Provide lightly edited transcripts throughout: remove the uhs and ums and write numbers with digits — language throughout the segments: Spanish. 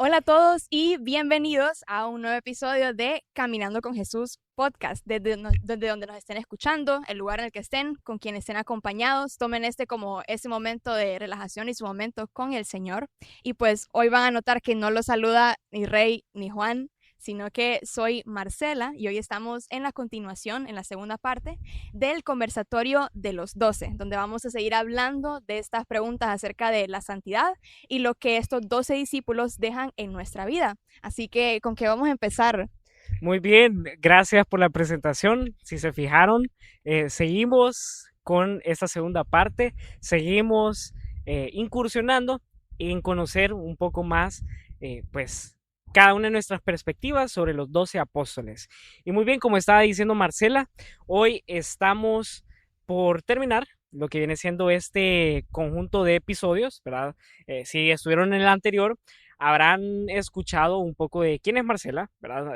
Hola a todos y bienvenidos a un nuevo episodio de Caminando con Jesús podcast. Desde donde nos estén escuchando, el lugar en el que estén, con quienes estén acompañados, tomen este como ese momento de relajación y su momento con el Señor. Y pues hoy van a notar que no los saluda ni Rey ni Juan, sino que soy Marcela y hoy estamos en la continuación, en la segunda parte del conversatorio de los 12, donde vamos a seguir hablando de estas preguntas acerca de la santidad y lo que estos 12 discípulos dejan en nuestra vida. Así que, ¿con qué vamos a empezar? Muy bien, gracias por la presentación. Si se fijaron, seguimos con esta segunda parte, seguimos incursionando en conocer un poco más, pues, cada una de nuestras perspectivas sobre los 12 apóstoles. Y muy bien, como estaba diciendo Marcela, hoy estamos por terminar lo que viene siendo este conjunto de episodios, ¿verdad? Si estuvieron en el anterior, habrán escuchado un poco de quién es Marcela, ¿verdad?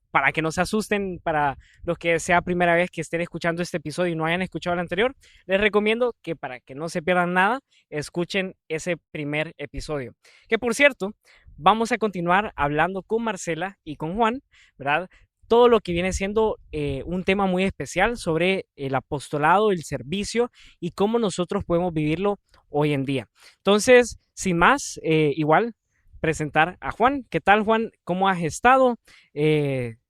Para que no se asusten, para los que sea primera vez que estén escuchando este episodio y no hayan escuchado el anterior, les recomiendo que para que no se pierdan nada, escuchen ese primer episodio. Que por cierto, vamos a continuar hablando con Marcela y con Juan, ¿verdad? Todo lo que viene siendo un tema muy especial sobre el apostolado, el servicio y cómo nosotros podemos vivirlo hoy en día. Entonces, sin más, igual presentar a Juan. ¿Qué tal, Juan? ¿Cómo has estado?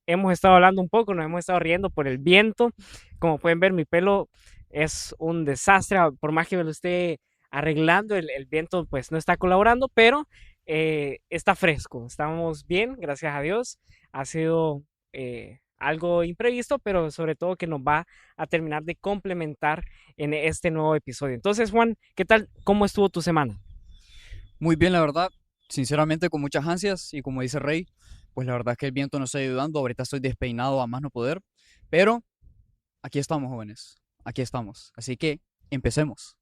Hemos estado hablando un poco, nos hemos estado riendo por el viento. Como pueden ver, mi pelo es un desastre. Por más que me lo esté arreglando, el viento pues no está colaborando, pero está fresco. Estamos bien, gracias a Dios. Ha sido algo imprevisto, pero sobre todo que nos va a terminar de complementar en este nuevo episodio. Entonces, Juan, ¿qué tal? ¿Cómo estuvo tu semana? Muy bien, la verdad, sinceramente con muchas ansias y como dice Rey, pues la verdad es que el viento nos está ayudando, ahorita estoy despeinado a más no poder, pero aquí estamos jóvenes, aquí estamos, así que empecemos.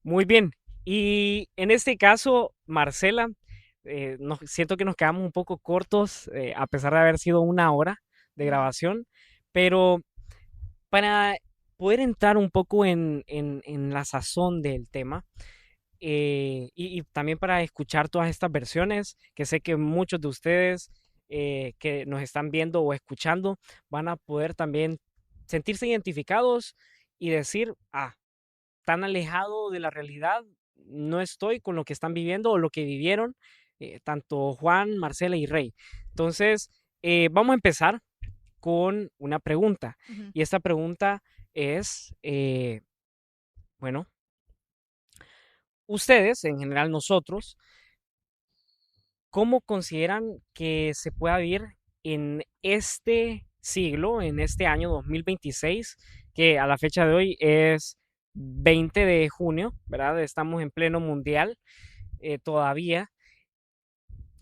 Muy bien. Y en este caso, Marcela, siento que nos quedamos un poco cortos, a pesar de haber sido una hora de grabación, pero para poder entrar un poco en la sazón del tema, y también para escuchar todas estas versiones, que sé que muchos de ustedes que nos están viendo o escuchando van a poder también sentirse identificados y decir, tan alejado de la realidad no estoy con lo que están viviendo o lo que vivieron tanto Juan, Marcela y Rey. Entonces, vamos a empezar con una pregunta. Ujú. Y esta pregunta es, bueno, ustedes, en general nosotros, ¿cómo consideran que se pueda vivir en este siglo, en este año 2026, que a la fecha de hoy es 20 de junio, ¿verdad? Estamos en pleno mundial todavía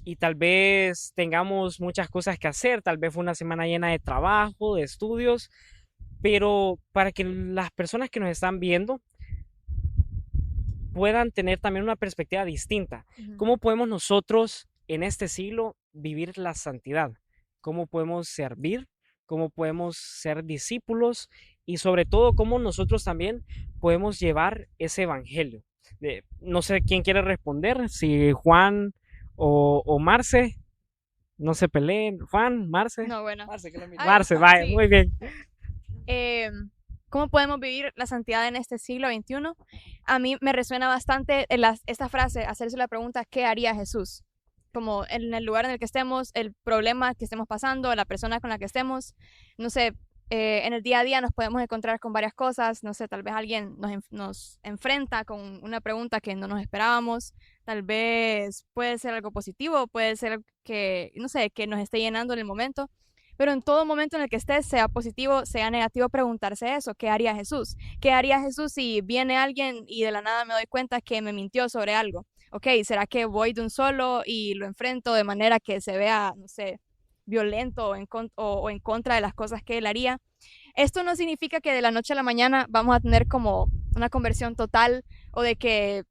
y tal vez tengamos muchas cosas que hacer, tal vez fue una semana llena de trabajo, de estudios, pero para que las personas que nos están viendo puedan tener también una perspectiva distinta. Ujú. ¿Cómo podemos nosotros en este siglo vivir la santidad? ¿Cómo podemos servir? ¿Cómo podemos ser discípulos? Y sobre todo, ¿cómo nosotros también podemos llevar ese evangelio? No sé quién quiere responder, si Juan o Marce, no se peleen. Juan, Marce. No, bueno. Marce, que la mire. Ay, Marce, vaya, sí. muy bien. Eh, ¿Cómo podemos vivir la santidad en este siglo XXI? A mí me resuena bastante esta frase, hacerse la pregunta, ¿qué haría Jesús? Como en el lugar en el que estemos, el problema que estemos pasando, la persona con la que estemos, no sé, en el día a día nos podemos encontrar con varias cosas, no sé, tal vez alguien nos enfrenta con una pregunta que no nos esperábamos, tal vez puede ser algo positivo, puede ser que, no sé, que nos esté llenando en el momento, pero en todo momento en el que estés, sea positivo, sea negativo, preguntarse eso, ¿qué haría Jesús? ¿Qué haría Jesús si viene alguien y de la nada me doy cuenta que me mintió sobre algo? Ok, ¿será que voy de un solo y lo enfrento de manera que se vea, no sé, violento o en contra de las cosas que él haría? Esto no significa que de la noche a la mañana vamos a tener como una conversión total o de que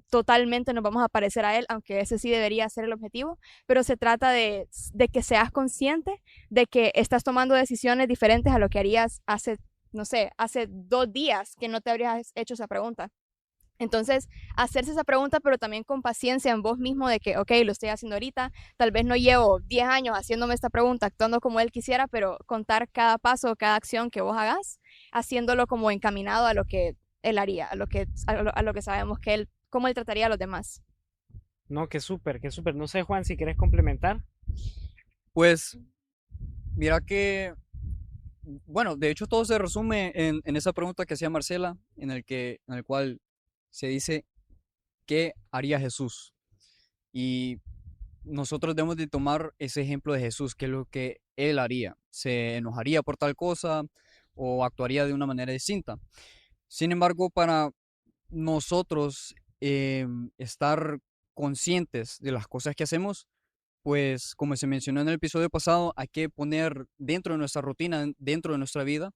totalmente nos vamos a parecer a él, aunque ese sí debería ser el objetivo, pero se trata de que seas consciente de que estás tomando decisiones diferentes a lo que harías hace, no sé, hace 2 días que no te habrías hecho esa pregunta. Entonces, hacerse esa pregunta, pero también con paciencia en vos mismo de que, ok, lo estoy haciendo ahorita, tal vez no llevo 10 años haciéndome esta pregunta, actuando como él quisiera, pero contar cada paso, cada acción que vos hagas, haciéndolo como encaminado a lo que él haría, a lo que sabemos que él, cómo él trataría a los demás. No, qué súper, qué súper. No sé, Juan, si quieres complementar. Pues mira que, bueno, de hecho todo se resume en esa pregunta que hacía Marcela, en el cual se dice, ¿qué haría Jesús? Y nosotros debemos de tomar ese ejemplo de Jesús, que es lo que él haría. ¿Se enojaría por tal cosa o actuaría de una manera distinta? Sin embargo, para nosotros estar conscientes de las cosas que hacemos, pues como se mencionó en el episodio pasado, hay que poner dentro de nuestra rutina, dentro de nuestra vida,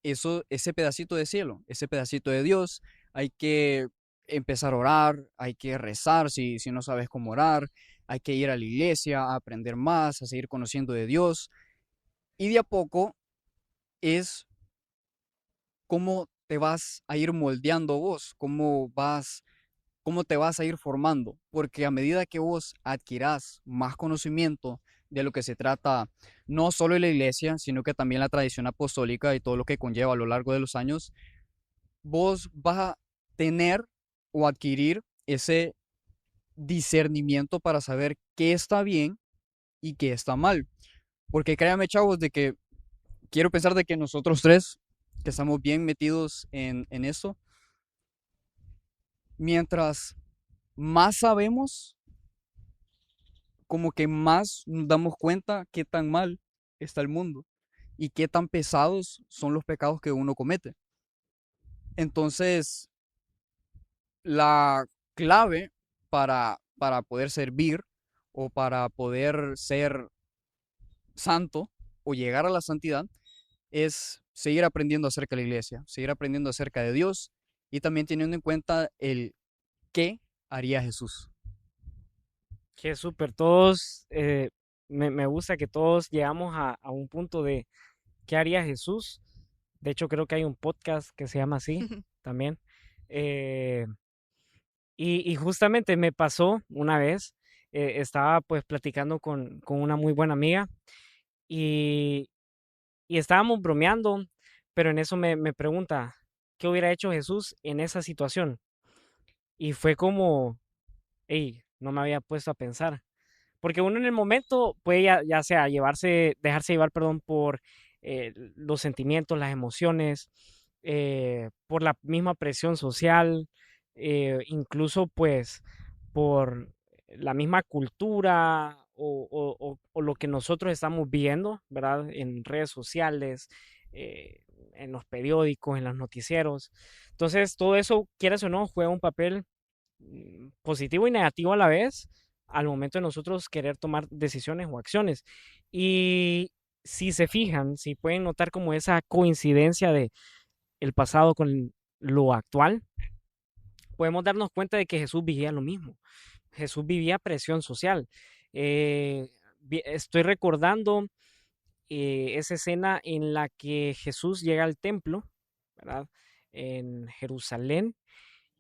ese pedacito de cielo, ese pedacito de Dios. Hay que empezar a orar, hay que rezar si no sabes cómo orar, hay que ir a la iglesia, a aprender más, a seguir conociendo de Dios. Y de a poco es cómo te vas a ir moldeando vos, cómo te vas a ir formando, porque a medida que vos adquirás más conocimiento de lo que se trata, no solo de la iglesia, sino que también la tradición apostólica y todo lo que conlleva a lo largo de los años, vos vas a tener o adquirir ese discernimiento para saber qué está bien y qué está mal. Porque créanme, chavos, de que quiero pensar de que nosotros tres, que estamos bien metidos en esto, mientras más sabemos, como que más nos damos cuenta qué tan mal está el mundo y qué tan pesados son los pecados que uno comete. Entonces, la clave para poder servir o para poder ser santo o llegar a la santidad es seguir aprendiendo acerca de la iglesia, seguir aprendiendo acerca de Dios y también teniendo en cuenta el qué haría Jesús. Qué súper. Todos, me gusta que todos llegamos a un punto de qué haría Jesús. De hecho, creo que hay un podcast que se llama así también. Eh, y justamente me pasó una vez, estaba pues platicando con una muy buena amiga y, y estábamos bromeando, pero en eso me pregunta, ¿qué hubiera hecho Jesús en esa situación? Y fue como, hey, no me había puesto a pensar. Porque uno en el momento puede ya sea dejarse llevar, perdón, por los sentimientos, las emociones, por la misma presión social, incluso pues por la misma cultura o lo que nosotros estamos viendo, ¿verdad? En redes sociales, en los periódicos, en los noticieros. Entonces, todo eso, quieras o no, juega un papel positivo y negativo a la vez al momento de nosotros querer tomar decisiones o acciones. Y si se fijan, si pueden notar como esa coincidencia de el pasado con lo actual, podemos darnos cuenta de que Jesús vivía lo mismo. Jesús vivía presión social. Estoy recordando esa escena en la que Jesús llega al templo, ¿verdad? En Jerusalén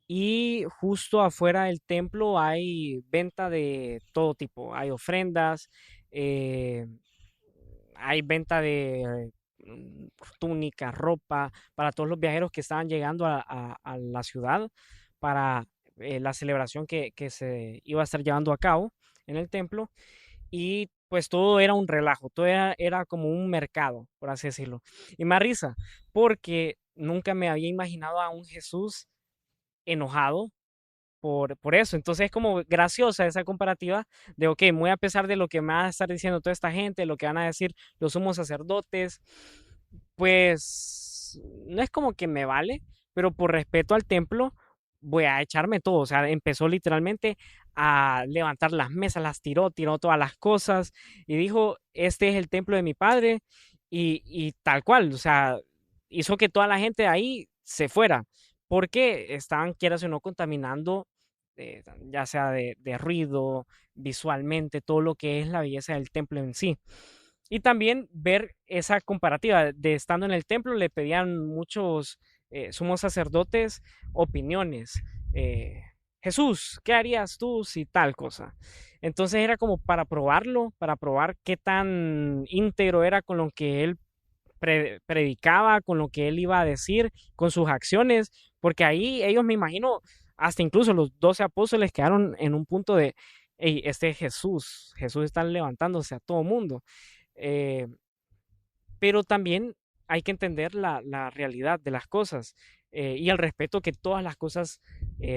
y justo afuera del templo hay venta de todo tipo. Hay ofrendas, eh, hay venta de túnicas, ropa, para todos los viajeros que estaban llegando a la ciudad para la celebración que se iba a estar llevando a cabo en el templo. Y pues todo era un relajo, todo era como un mercado, por así decirlo. Y me da risa, porque nunca me había imaginado a un Jesús enojado por eso. Entonces es como graciosa esa comparativa de, ok, muy a pesar de lo que me va a estar diciendo toda esta gente, lo que van a decir los sumos sacerdotes, pues no es como que me vale, pero por respeto al templo voy a echarme todo. O sea, empezó literalmente a levantar las mesas, las tiró todas las cosas y dijo, este es el templo de mi padre y tal cual. O sea, hizo que toda la gente de ahí se fuera porque estaban, quieras o no, contaminando, ya sea de ruido, visualmente, todo lo que es la belleza del templo en sí. Y también ver esa comparativa de estando en el templo, le pedían muchos sumos sacerdotes opiniones. Jesús, ¿qué harías tú si tal cosa? Entonces era como para probarlo, para probar qué tan íntegro era con lo que él predicaba, con lo que él iba a decir, con sus acciones, porque ahí ellos, me imagino, hasta incluso los 12 apóstoles quedaron en un punto de, hey, este es Jesús, Jesús está levantándose a todo mundo. Eh, pero también hay que entender la realidad de las cosas y el respeto que todas las cosas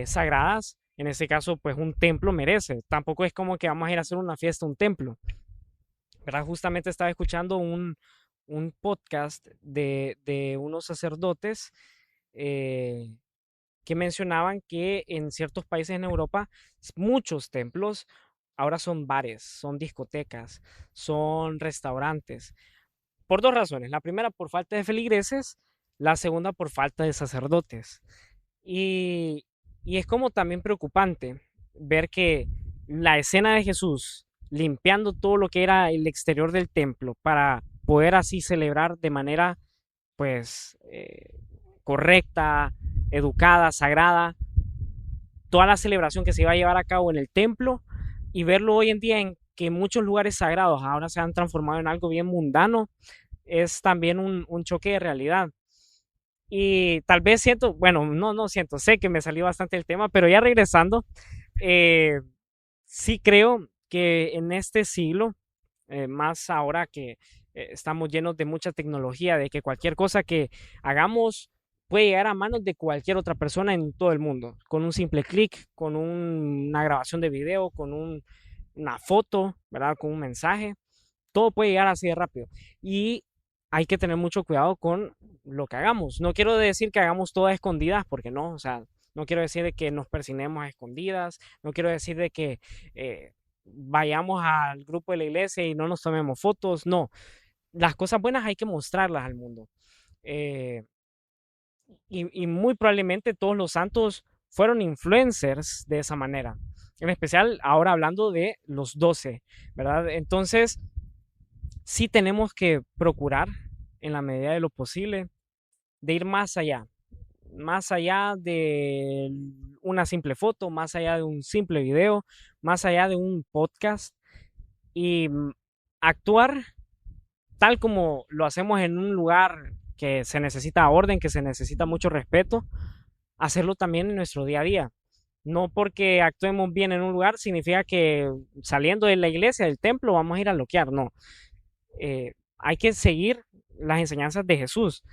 sagradas, en este caso, pues un templo merece. Tampoco es como que vamos a ir a hacer una fiesta a un templo, ¿verdad? Justamente estaba escuchando un podcast de unos sacerdotes eh, que mencionaban que en ciertos países en Europa muchos templos ahora son bares, son discotecas, son restaurantes, por dos razones. La primera, por falta de feligreses, la segunda, por falta de sacerdotes. Y, y es como también preocupante ver que la escena de Jesús limpiando todo lo que era el exterior del templo para poder así celebrar de manera pues correcta, educada, sagrada, toda la celebración que se iba a llevar a cabo en el templo y verlo hoy en día en que muchos lugares sagrados ahora se han transformado en algo bien mundano, es también un choque de realidad. Y tal vez siento, bueno, no siento, sé que me salió bastante el tema, pero ya regresando, eh, sí creo que en este siglo, más ahora que estamos llenos de mucha tecnología, de que cualquier cosa que hagamos puede llegar a manos de cualquier otra persona en todo el mundo, con un simple clic, con una grabación de video, con una foto, ¿verdad? Con un mensaje, todo puede llegar así de rápido. Y hay que tener mucho cuidado con lo que hagamos. No quiero decir que hagamos todo a escondidas, porque no, o sea, no quiero decir de que nos persinemos a escondidas, no quiero decir de que vayamos al grupo de la iglesia y no nos tomemos fotos, no. Las cosas buenas hay que mostrarlas al mundo. Eh, y muy probablemente todos los santos fueron influencers de esa manera. En especial ahora hablando de los 12, ¿verdad? Entonces, sí tenemos que procurar, en la medida de lo posible, de ir más allá de una simple foto, más allá de un simple video, más allá de un podcast y actuar tal como lo hacemos en un lugar que se necesita orden, que se necesita mucho respeto, hacerlo también en nuestro día a día. No porque actuemos bien en un lugar significa que saliendo de la iglesia, del templo, vamos a ir a loquear, no. Hay que seguir las enseñanzas de Jesús.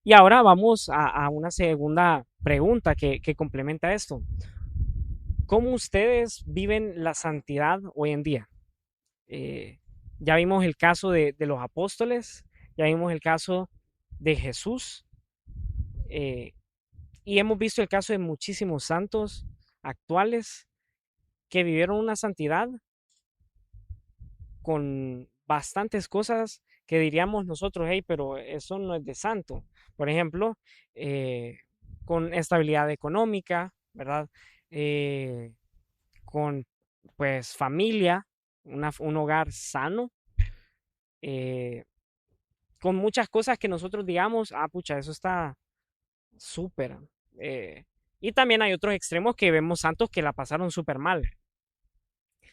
Y ahora vamos a una segunda pregunta que complementa esto. ¿Cómo ustedes viven la santidad hoy en día? Ya vimos el caso de los apóstoles, ya vimos el caso de Jesús y hemos visto el caso de muchísimos santos actuales que vivieron una santidad con bastantes cosas que diríamos nosotros, hey, pero eso no es de santo. Por ejemplo, con estabilidad económica, ¿verdad? Con pues familia, un hogar sano, eh, con muchas cosas que nosotros digamos, ah, pucha, eso está súper. eh, y también hay otros extremos que vemos santos que la pasaron súper mal,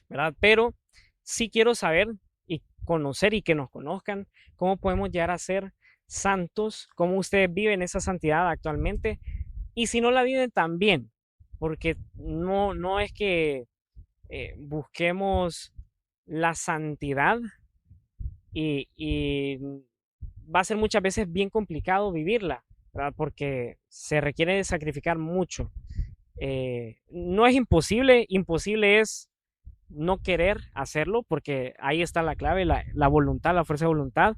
¿verdad? Pero sí quiero saber y conocer y que nos conozcan cómo podemos llegar a ser santos, cómo ustedes viven esa santidad actualmente y si no la viven también, porque no es que busquemos la santidad y va a ser muchas veces bien complicado vivirla, ¿verdad? Porque se requiere de sacrificar mucho. No es imposible, imposible es no querer hacerlo, porque ahí está la clave, la voluntad, la fuerza de voluntad,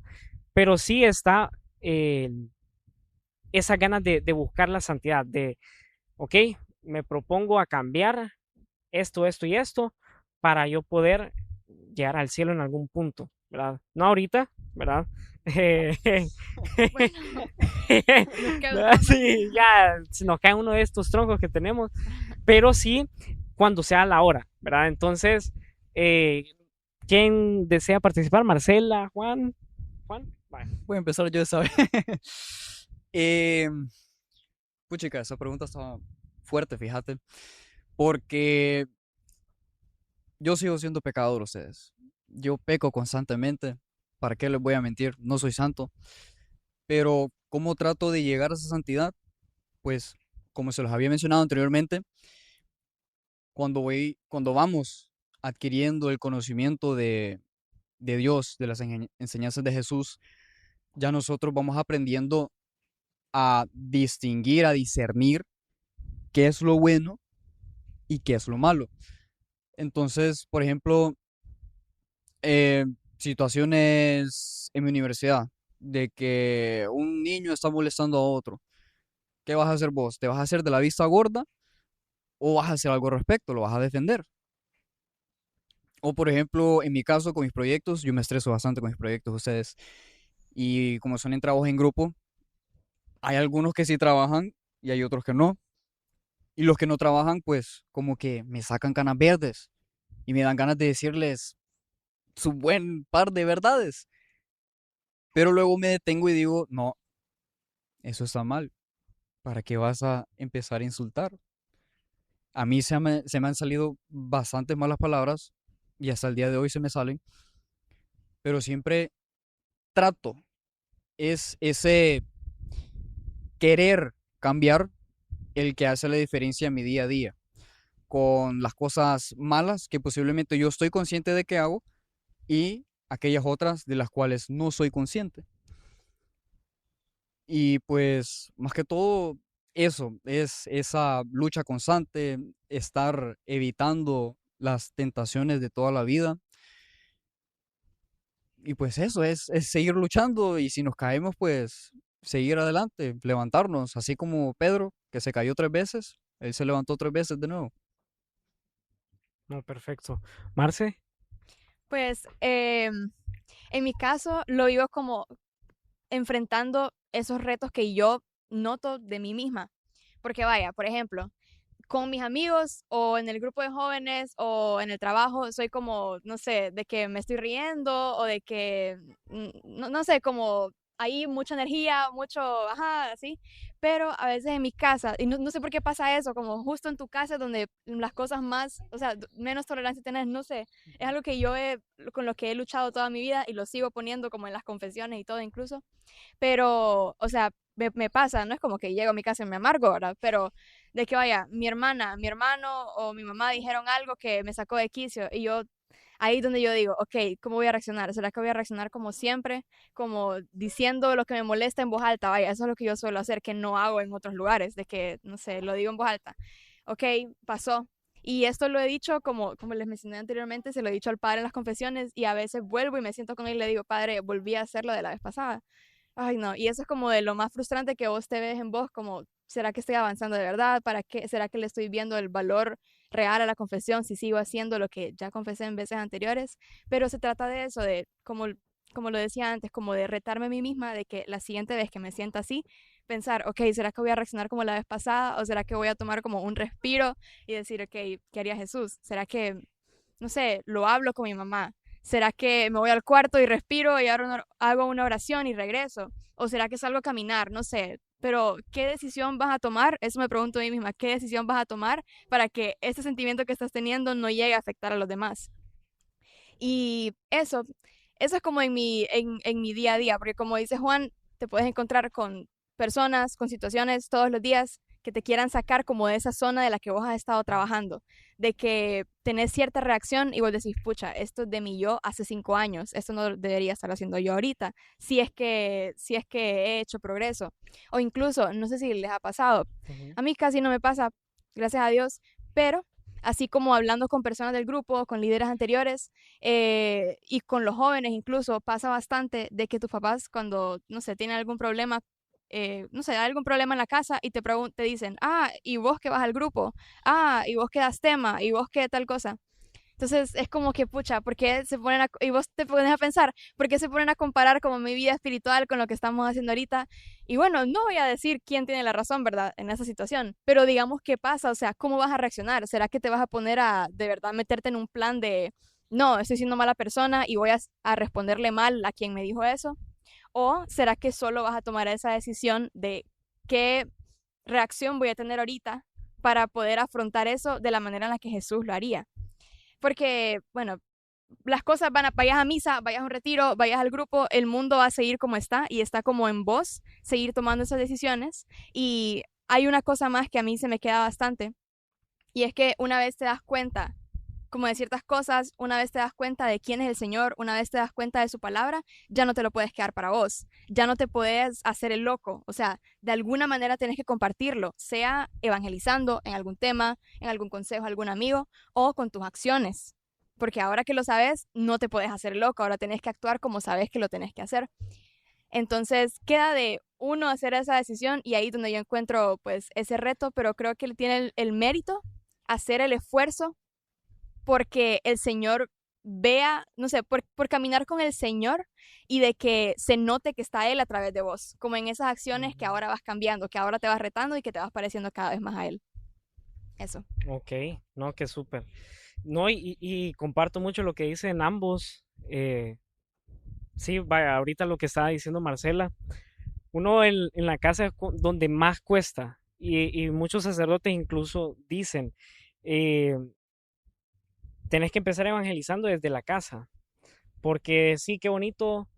pero sí está esa ganas de buscar la santidad, de, ok, me propongo a cambiar esto y esto para yo poder llegar al cielo en algún punto, ¿verdad? No ahorita, ¿verdad? Bueno, nos queda ¿Verdad? Sí, ya se nos cae uno de estos troncos que tenemos, pero sí cuando sea la hora, ¿verdad? Entonces, ¿quién desea participar? Marcela, Juan, Juan, vale. Voy a empezar yo esa vez. Puchica, esa pregunta estaba fuerte, fíjate, porque yo sigo siendo pecador, ustedes. Yo peco constantemente. ¿Para qué les voy a mentir? No soy santo. Pero ¿cómo trato de llegar a esa santidad? Pues, como se los había mencionado anteriormente, cuando vamos adquiriendo el conocimiento de Dios, de las enseñanzas de Jesús, ya nosotros vamos aprendiendo a distinguir, a discernir qué es lo bueno y qué es lo malo. Entonces, por ejemplo, eh, situaciones en mi universidad de que un niño está molestando a otro. ¿Qué vas a hacer vos? ¿Te vas a hacer de la vista gorda o vas a hacer algo al respecto? ¿Lo vas a defender? O por ejemplo, en mi caso, con mis proyectos, yo me estreso bastante con mis proyectos, ustedes. Y como son en trabajos en grupo, hay algunos que sí trabajan y hay otros que no. Y los que no trabajan, pues como que me sacan canas verdes y me dan ganas de decirles su buen par de verdades. Pero luego me detengo y digo, no, eso está mal. ¿Para qué vas a empezar a insultar? A mí se me han salido bastantes malas palabras y hasta el día de hoy se me salen, pero siempre trato, es ese querer cambiar el que hace la diferencia en mi día a día, con las cosas malas que posiblemente yo estoy consciente de que hago y aquellas otras de las cuales no soy consciente. Y pues más que todo eso, es esa lucha constante, estar evitando las tentaciones de toda la vida. Y pues eso es seguir luchando y si nos caemos, pues seguir adelante, levantarnos, así como Pedro, que se cayó 3 veces, él se levantó 3 veces de nuevo. No, perfecto. Marce, Pues en mi caso lo vivo como enfrentando esos retos que yo noto de mí misma. Porque vaya, por ejemplo, con mis amigos o en el grupo de jóvenes o en el trabajo, soy como, no sé, de que me estoy riendo o de que, no sé, como hay mucha energía, mucho, ajá, así. Pero a veces en mi casa, y no sé por qué pasa eso, como justo en tu casa donde las cosas más, o sea, menos tolerancia tenés, no sé, es algo que con lo que he luchado toda mi vida y lo sigo poniendo como en las confesiones y todo incluso. Pero, o sea, me pasa, no es como que llego a mi casa y me amargo, ¿verdad? Pero de que vaya, mi hermana, mi hermano o mi mamá dijeron algo que me sacó de quicio y yo, ahí es donde yo digo, ok, ¿cómo voy a reaccionar? ¿Será que voy a reaccionar como siempre, como diciendo lo que me molesta en voz alta? Vaya, eso es lo que yo suelo hacer, que no hago en otros lugares, de que, no sé, lo digo en voz alta. Ok, pasó. Y esto lo he dicho, como les mencioné anteriormente, se lo he dicho al padre en las confesiones y a veces vuelvo y me siento con él y le digo, padre, volví a hacerlo de la vez pasada. Ay, no, y eso es como de lo más frustrante que vos te ves en vos, como, ¿será que estoy avanzando de verdad? ¿Para qué? ¿Será que le estoy viendo el valor real a la confesión si sigo haciendo lo que ya confesé en veces anteriores? Pero se trata de eso, de como lo decía antes, como de retarme a mí misma, de que la siguiente vez que me sienta así, pensar, ok, ¿será que voy a reaccionar como la vez pasada? ¿O será que voy a tomar como un respiro y decir, ok, ¿qué haría Jesús? ¿Será que, no sé, lo hablo con mi mamá? ¿Será que me voy al cuarto y respiro y hago una oración y regreso? ¿O será que salgo a caminar? No sé. Pero, ¿qué decisión vas a tomar? Eso me pregunto a mí misma. ¿Qué decisión vas a tomar para que este sentimiento que estás teniendo no llegue a afectar a los demás? Y eso es como en mi día a día, porque como dice Juan, te puedes encontrar con personas, con situaciones todos los días que te quieran sacar como de esa zona de la que vos has estado trabajando, de que tenés cierta reacción y vos decís, pucha, esto es de mi yo hace 5 años, esto no debería estar haciendo yo ahorita, si es que he hecho progreso. O incluso, no sé si les ha pasado, ujú, a mí casi no me pasa, gracias a Dios, pero así como hablando con personas del grupo, con líderes anteriores, y con los jóvenes incluso pasa bastante de que tus papás cuando, no sé, tienen algún problema, no sé, algún problema en la casa y te dicen, ah, ¿y vos que vas al grupo? Ah, ¿y vos qué das tema? ¿Y vos qué tal cosa? Entonces es como que, pucha, ¿por qué se ponen y vos te pones a pensar, ¿por qué se ponen a comparar como mi vida espiritual con lo que estamos haciendo ahorita? Y bueno, no voy a decir quién tiene la razón, ¿verdad? En esa situación, pero digamos qué pasa, o sea, ¿cómo vas a reaccionar? ¿Será que te vas a poner a de verdad meterte en un plan de, no, estoy siendo mala persona y voy a responderle mal a quien me dijo eso? ¿O será que solo vas a tomar esa decisión de qué reacción voy a tener ahorita para poder afrontar eso de la manera en la que Jesús lo haría. Porque, bueno, las cosas vayas a misa, vayas a un retiro, vayas al grupo, el mundo va a seguir como está y está como en vos, seguir tomando esas decisiones. Y hay una cosa más que a mí se me queda bastante, y es que una vez te das cuenta como de ciertas cosas, una vez te das cuenta de quién es el Señor, una vez te das cuenta de su palabra, ya no te lo puedes quedar para vos, ya no te puedes hacer el loco, o sea, de alguna manera tienes que compartirlo, sea evangelizando en algún tema, en algún consejo a algún amigo o con tus acciones, porque ahora que lo sabes, no te puedes hacer loco, ahora tenés que actuar como sabes que lo tenés que hacer. Entonces queda de uno hacer esa decisión y ahí donde yo encuentro pues ese reto, pero creo que él tiene el mérito, hacer el esfuerzo porque el Señor vea, no sé, por caminar con el Señor y de que se note que está Él a través de vos, como en esas acciones que Ujú. ahora vas cambiando, que ahora te vas retando y que te vas pareciendo cada vez más a Él. Eso. Ok, no, qué súper. No, y comparto mucho lo que dicen ambos. Sí, vaya, ahorita lo que estaba diciendo Marcela, uno en la casa es donde más cuesta, y muchos sacerdotes incluso dicen, eh, tenés que empezar evangelizando desde la casa, porque sí, qué bonito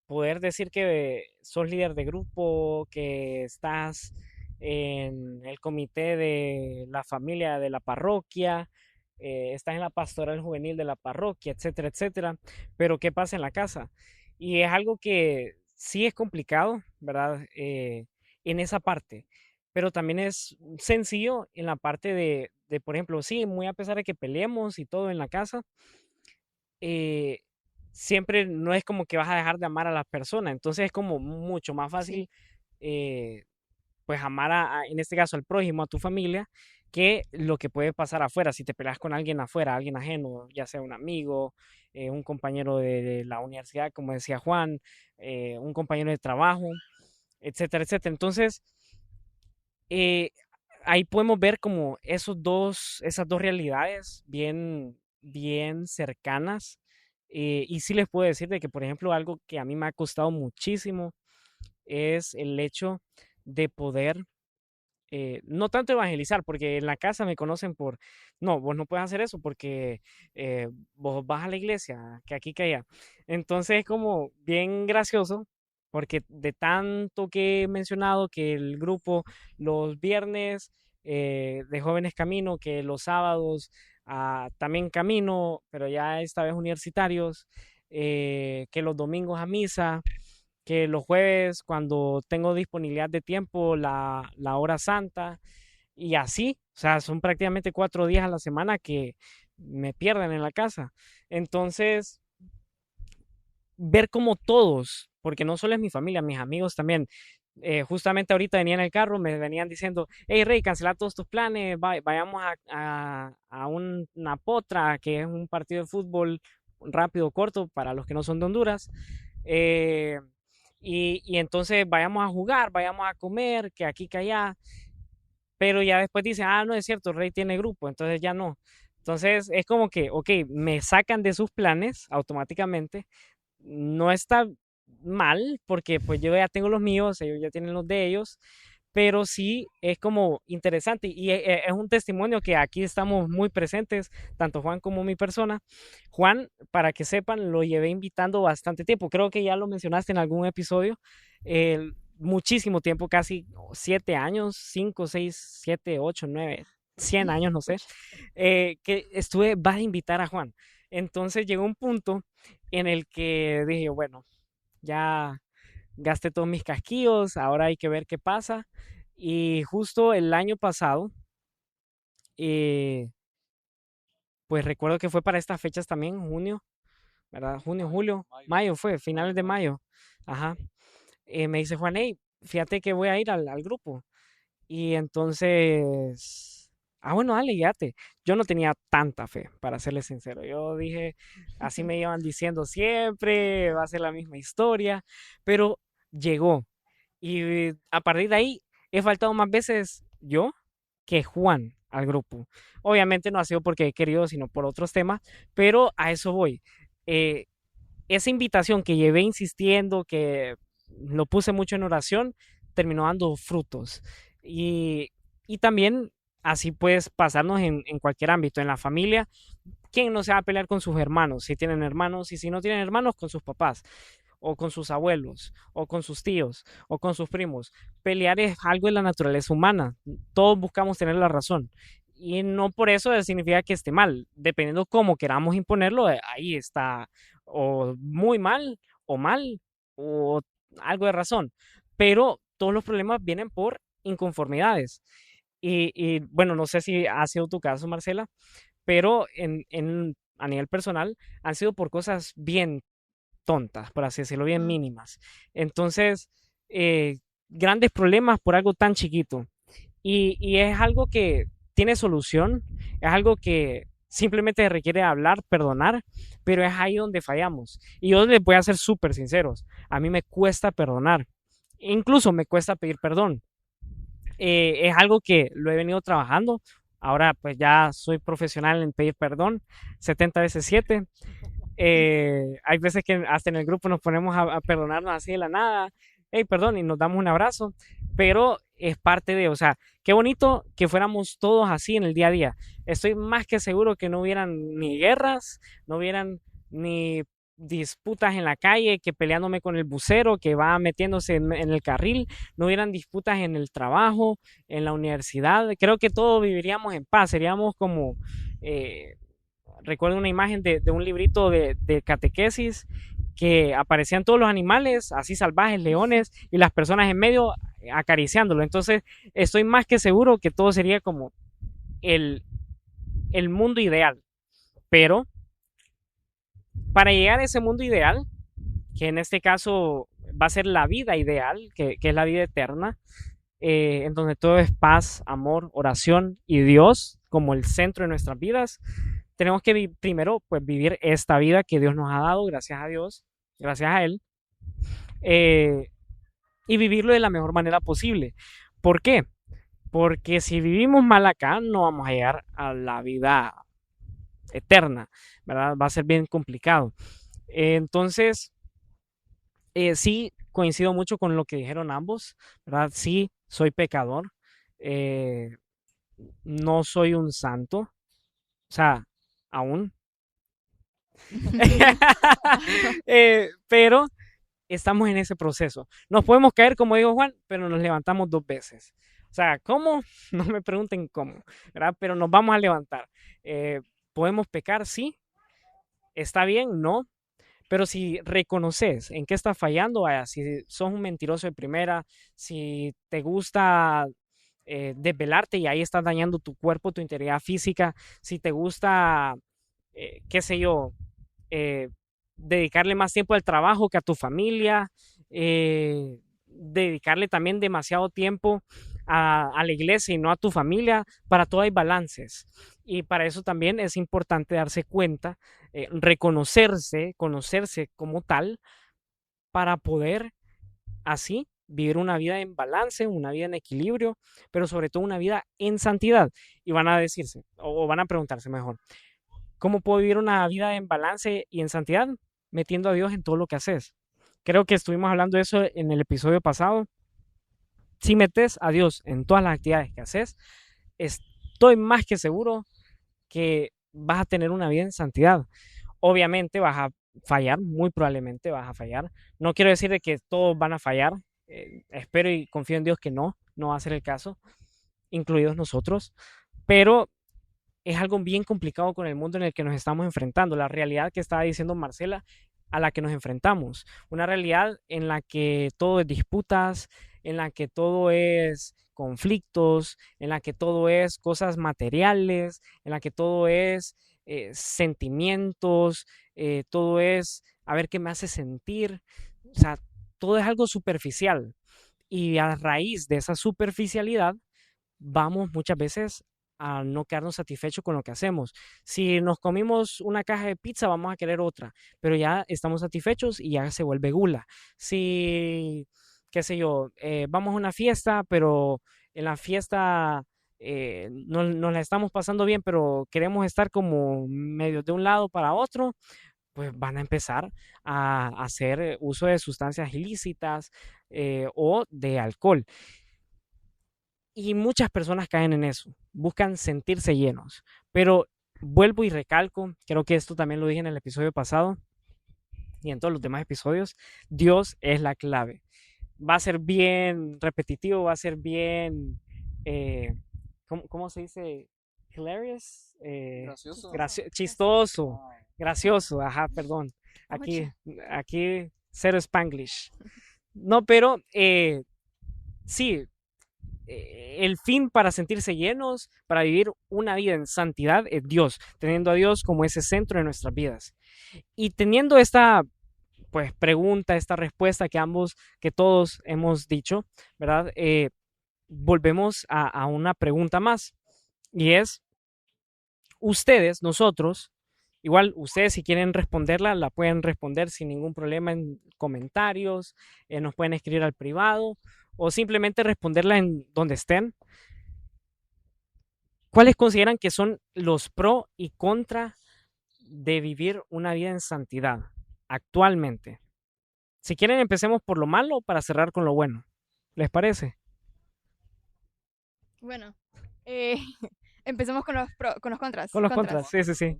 poder decir que sos líder de grupo, que estás en el comité de la familia de la parroquia, estás en la pastoral juvenil de la parroquia, etcétera, etcétera. Pero ¿qué pasa en la casa? Y es algo que sí es complicado, ¿verdad? En esa parte. Pero también es sencillo en la parte por ejemplo, sí, muy a pesar de que peleemos y todo en la casa, eh, siempre no es como que vas a dejar de amar a las personas. Entonces es como mucho más Sí, fácil, eh, pues amar en este caso al prójimo, a tu familia, que lo que puede pasar afuera. Si te peleas con alguien afuera, alguien ajeno, ya sea un amigo, un compañero de la universidad, como decía Juan, un compañero de trabajo, etcétera, etcétera. Entonces, eh, ahí podemos ver como esas dos realidades bien, bien cercanas. Y sí les puedo decir de que, por ejemplo, algo que a mí me ha costado muchísimo es el hecho de poder, no tanto evangelizar, porque en la casa me conocen por, no, vos no puedes hacer eso porque vos vas a la iglesia, que aquí, que allá. Entonces es como bien gracioso, porque de tanto que he mencionado que el grupo los viernes de jóvenes camino, que los sábados también camino, pero ya esta vez universitarios, que los domingos a misa, que los jueves cuando tengo disponibilidad de tiempo, la hora santa, y así, o sea, son prácticamente 4 días a la semana que me pierden en la casa. Entonces, ver como todos, porque no solo es mi familia, mis amigos también. Justamente ahorita venía en el carro, me venían diciendo, hey Rey, cancela todos tus planes, vayamos a una potra, que es un partido de fútbol rápido, corto, para los que no son de Honduras. Eh, y entonces vayamos a jugar, vayamos a comer, que aquí, que allá. Pero ya después dicen, no es cierto, Rey tiene grupo, entonces ya no. Entonces es como que, ok, me sacan de sus planes automáticamente. No está mal, porque pues yo ya tengo los míos, ellos ya tienen los de ellos, pero sí es como interesante y es un testimonio que aquí estamos muy presentes, tanto Juan como mi persona. Juan, para que sepan, lo llevé invitando bastante tiempo, creo que ya lo mencionaste en algún episodio, muchísimo tiempo, casi 7 años, 5, 6, 7, 8, 9, 100 años, no sé, que vas a invitar a Juan. Entonces llegó un punto en el que dije, bueno, ya gasté todos mis casquillos, ahora hay que ver qué pasa. Y justo el año pasado, eh, pues recuerdo que fue para estas fechas también, junio, ¿verdad? Junio, julio, mayo fue, finales de mayo. Ajá. Me dice Juan, hey, fíjate que voy a ir al grupo. Y entonces, bueno, dale, guíate. Yo no tenía tanta fe, para serle sincero. Yo dije, así me iban diciendo siempre, va a ser la misma historia, pero llegó. Y a partir de ahí he faltado más veces yo que Juan al grupo. Obviamente no ha sido porque he querido, sino por otros temas, pero a eso voy. Eh, Esa invitación que llevé insistiendo, que lo puse mucho en oración, terminó dando frutos. Y Y también así puedes pasarnos en cualquier ámbito, en la familia. ¿Quién no se va a pelear con sus hermanos? Si tienen hermanos y si no tienen hermanos, con sus papás, o con sus abuelos, o con sus tíos, o con sus primos. Pelear es algo de la naturaleza humana. Todos buscamos tener la razón. Y no por eso significa que esté mal. Dependiendo cómo queramos imponerlo, ahí está o muy mal, o algo de razón. Pero todos los problemas vienen por inconformidades. Bueno, no sé si ha sido tu caso, Marcela, pero a nivel personal han sido por cosas bien tontas, por así decirlo, bien Mm. mínimas. Entonces, eh, grandes problemas por algo tan chiquito. Y es algo que tiene solución, es algo que simplemente requiere hablar, perdonar, pero es ahí donde fallamos. Y yo les voy a ser súper sinceros, a mí me cuesta perdonar, incluso me cuesta pedir perdón. Es algo que lo he venido trabajando. Ahora pues ya soy profesional en pedir perdón, 70 veces 7. Hay veces que hasta en el grupo nos ponemos a perdonarnos así de la nada, hey, perdón, y nos damos un abrazo, pero es parte de, o sea, qué bonito que fuéramos todos así en el día a día. Estoy más que seguro que no hubieran ni guerras, no hubieran ni disputas en la calle, que peleándome con el bucero que va metiéndose en el carril, no hubieran disputas en el trabajo, en la universidad. Creo que todos viviríamos en paz, seríamos como recuerdo una imagen de un librito de catequesis que aparecían todos los animales, así salvajes, leones, y las personas en medio acariciándolo. Entonces, estoy más que seguro que todo sería como el, el mundo ideal. Pero para llegar a ese mundo ideal, que en este caso va a ser la vida ideal, que es la vida eterna, en donde todo es paz, amor, oración y Dios como el centro de nuestras vidas, tenemos que primero pues vivir esta vida que Dios nos ha dado, gracias a Dios, gracias a Él, eh, y vivirlo de la mejor manera posible. ¿Por qué? Porque si vivimos mal acá, no vamos a llegar a la vida eterna, ¿verdad? Va a ser bien complicado. Entonces, sí, coincido mucho con lo que dijeron ambos, ¿verdad? Sí, soy pecador, eh, no soy un santo, o sea, aún. Pero estamos en ese proceso. Nos podemos caer, como dijo Juan, pero nos levantamos 2 veces. O sea, ¿cómo? No me pregunten cómo, ¿verdad? Pero nos vamos a levantar. Eh, ¿Podemos pecar? Sí. ¿Está bien? No. Pero si reconoces en qué estás fallando, vaya, si sos un mentiroso de primera, si te gusta desvelarte y ahí estás dañando tu cuerpo, tu integridad física, si te gusta, qué sé yo, eh, dedicarle más tiempo al trabajo que a tu familia, dedicarle también demasiado tiempo a la iglesia y no a tu familia, para todo hay balances. Y para eso también es importante darse cuenta, reconocerse, conocerse como tal, para poder así vivir una vida en balance, una vida en equilibrio, pero sobre todo una vida en santidad. Y van a decirse, o van a preguntarse mejor, ¿cómo puedo vivir una vida en balance y en santidad? Metiendo a Dios en todo lo que haces. Creo que estuvimos hablando de eso en el episodio pasado. Si metes a Dios en todas las actividades que haces, estoy más que seguro que vas a tener una vida en santidad. Obviamente vas a fallar, muy probablemente vas a fallar. No quiero decir de que todos van a fallar. Espero y confío en Dios que no va a ser el caso, incluidos nosotros. Pero es algo bien complicado con el mundo en el que nos estamos enfrentando, la realidad que estaba diciendo Marcela, a la que nos enfrentamos, una realidad en la que todo es disputas, en la que todo es conflictos, en la que todo es cosas materiales, en la que todo es sentimientos, todo es a ver qué me hace sentir, o sea, todo es algo superficial y a raíz de esa superficialidad vamos muchas veces a no quedarnos satisfechos con lo que hacemos. Si nos comimos una caja de pizza, vamos a querer otra, pero ya estamos satisfechos y ya se vuelve gula. Si, qué sé yo, vamos a una fiesta, pero en la fiesta no, nos la estamos pasando bien, pero queremos estar como medio de un lado para otro, pues van a empezar a hacer uso de sustancias ilícitas o de alcohol. Y muchas personas caen en eso, buscan sentirse llenos. Pero vuelvo y recalco, creo que esto también lo dije en el episodio pasado y en todos los demás episodios, Dios es la clave. Va a ser bien repetitivo, va a ser bien, ¿cómo se dice? Hilarious, Gracioso. chistoso, Ah, gracioso, ajá, perdón. Aquí, Mucho. aquí cero Spanglish. No, pero sí, el fin para sentirse llenos, para vivir una vida en santidad, es Dios, teniendo a Dios como ese centro de nuestras vidas. Y teniendo esta pues pregunta, esta respuesta que todos hemos dicho, ¿verdad? Volvemos a una pregunta más y es, ustedes, nosotros, igual ustedes si quieren responderla, la pueden responder sin ningún problema en comentarios, nos pueden escribir al privado o simplemente responderla en donde estén. ¿Cuáles consideran que son los pro y contra de vivir una vida en santidad actualmente? Si quieren, empecemos por lo malo para cerrar con lo bueno. ¿Les parece? Bueno, eh, empecemos con con los contras. Con los contras, sí, sí, sí.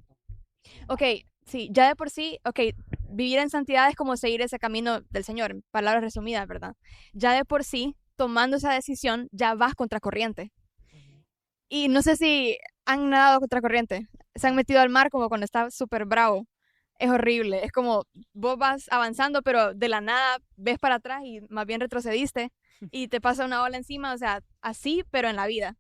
Ok, sí, ya de por sí, ok, vivir en santidad es como seguir ese camino del Señor, en palabras resumidas, ¿verdad? Ya de por sí, tomando esa decisión, ya vas contracorriente. Y no sé si han nadado contracorriente, se han metido al mar como cuando está súper bravo. Es horrible, es como vos vas avanzando, pero de la nada ves para atrás y más bien retrocediste y te pasa una ola encima, o sea, así, pero en la vida.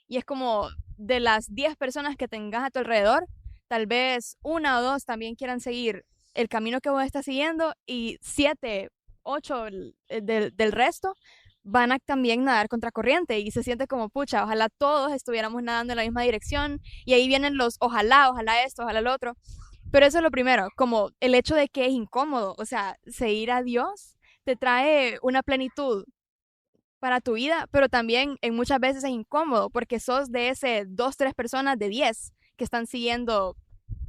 Y es como de las 10 personas que tengas a tu alrededor, tal vez una o dos también quieran seguir el camino que vos estás siguiendo y 7, 8 del resto van a también nadar contracorriente y se siente como, pucha, ojalá todos estuviéramos nadando en la misma dirección y ahí vienen los ojalá, ojalá esto, ojalá lo otro. Pero eso es lo primero, como el hecho de que es incómodo, o sea, seguir a Dios te trae una plenitud para tu vida, pero también en muchas veces es incómodo porque sos de ese 2 3 personas de 10 que están siguiendo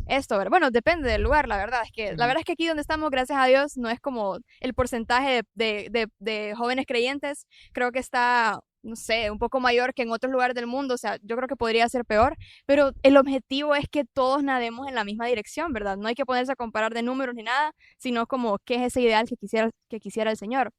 esto, ¿verdad? Bueno, depende del lugar, la verdad. Es que la ujú. verdad es que aquí donde estamos, gracias a Dios, no es como el porcentaje de jóvenes creyentes, creo que está, no sé, un poco mayor que en otros lugares del mundo, o sea, yo creo que podría ser peor, pero el objetivo es que todos nademos en la misma dirección, ¿verdad? No hay que ponerse a comparar de números ni nada, sino como qué es ese ideal que quisiera el Señor.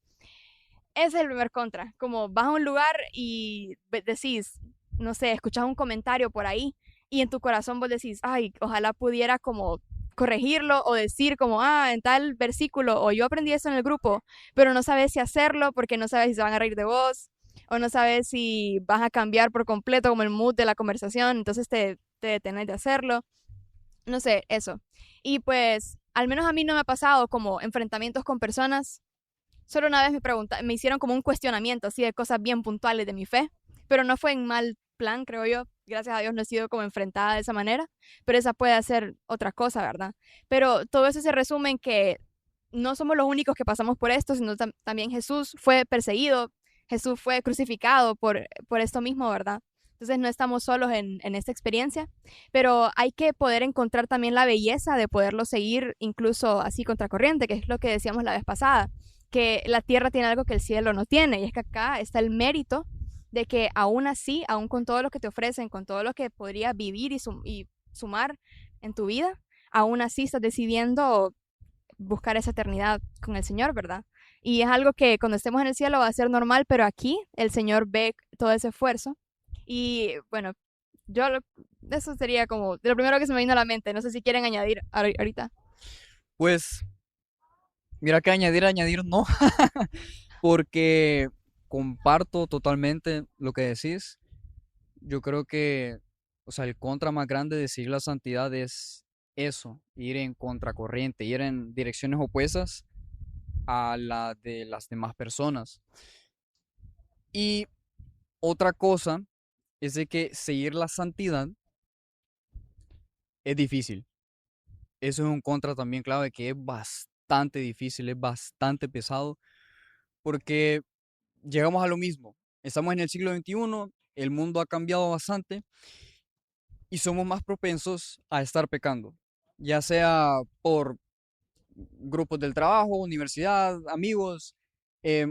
Ese es el primer contra. Como vas a un lugar y decís, no sé, escuchas un comentario por ahí y en tu corazón vos decís, ay, ojalá pudiera como corregirlo o decir como, ah, en tal versículo o yo aprendí eso en el grupo, pero no sabes si hacerlo porque no sabes si se van a reír de vos o no sabes si vas a cambiar por completo como el mood de la conversación, entonces te detenés de hacerlo. No sé, eso. Y pues, al menos a mí no me ha pasado como enfrentamientos con personas. Solo una vez me hicieron como un cuestionamiento así de cosas bien puntuales de mi fe, pero no fue en mal plan, creo yo. Gracias a Dios no he sido como enfrentada de esa manera, pero esa puede ser otra cosa, ¿verdad? Pero todo eso se resume en que no somos los únicos que pasamos por esto, sino también Jesús fue perseguido, Jesús fue crucificado por esto mismo, ¿verdad? Entonces no estamos solos en esta experiencia, pero hay que poder encontrar también la belleza de poderlo seguir incluso así contracorriente, que es lo que decíamos la vez pasada, que la tierra tiene algo que el cielo no tiene, y es que acá está el mérito de que aún así, aún con todo lo que te ofrecen, con todo lo que podrías vivir y sumar en tu vida, aún así estás decidiendo buscar esa eternidad con el Señor, ¿verdad? Y es algo que cuando estemos en el cielo va a ser normal, pero aquí el Señor ve todo ese esfuerzo. Y bueno, yo eso sería como de lo primero que se me vino a la mente. No sé si quieren añadir ahorita. Pues, mira que añadir no, porque comparto totalmente lo que decís. Yo creo que, o sea, el contra más grande de seguir la santidad es eso, ir en contracorriente, ir en direcciones opuestas a la de las demás personas. Y otra cosa es de que seguir la santidad es difícil. Eso es un contra también clave que es bastante difícil, es bastante pesado, porque llegamos a lo mismo. Estamos en el siglo XXI, el mundo ha cambiado bastante y somos más propensos a estar pecando, ya sea por grupos del trabajo, universidad, amigos,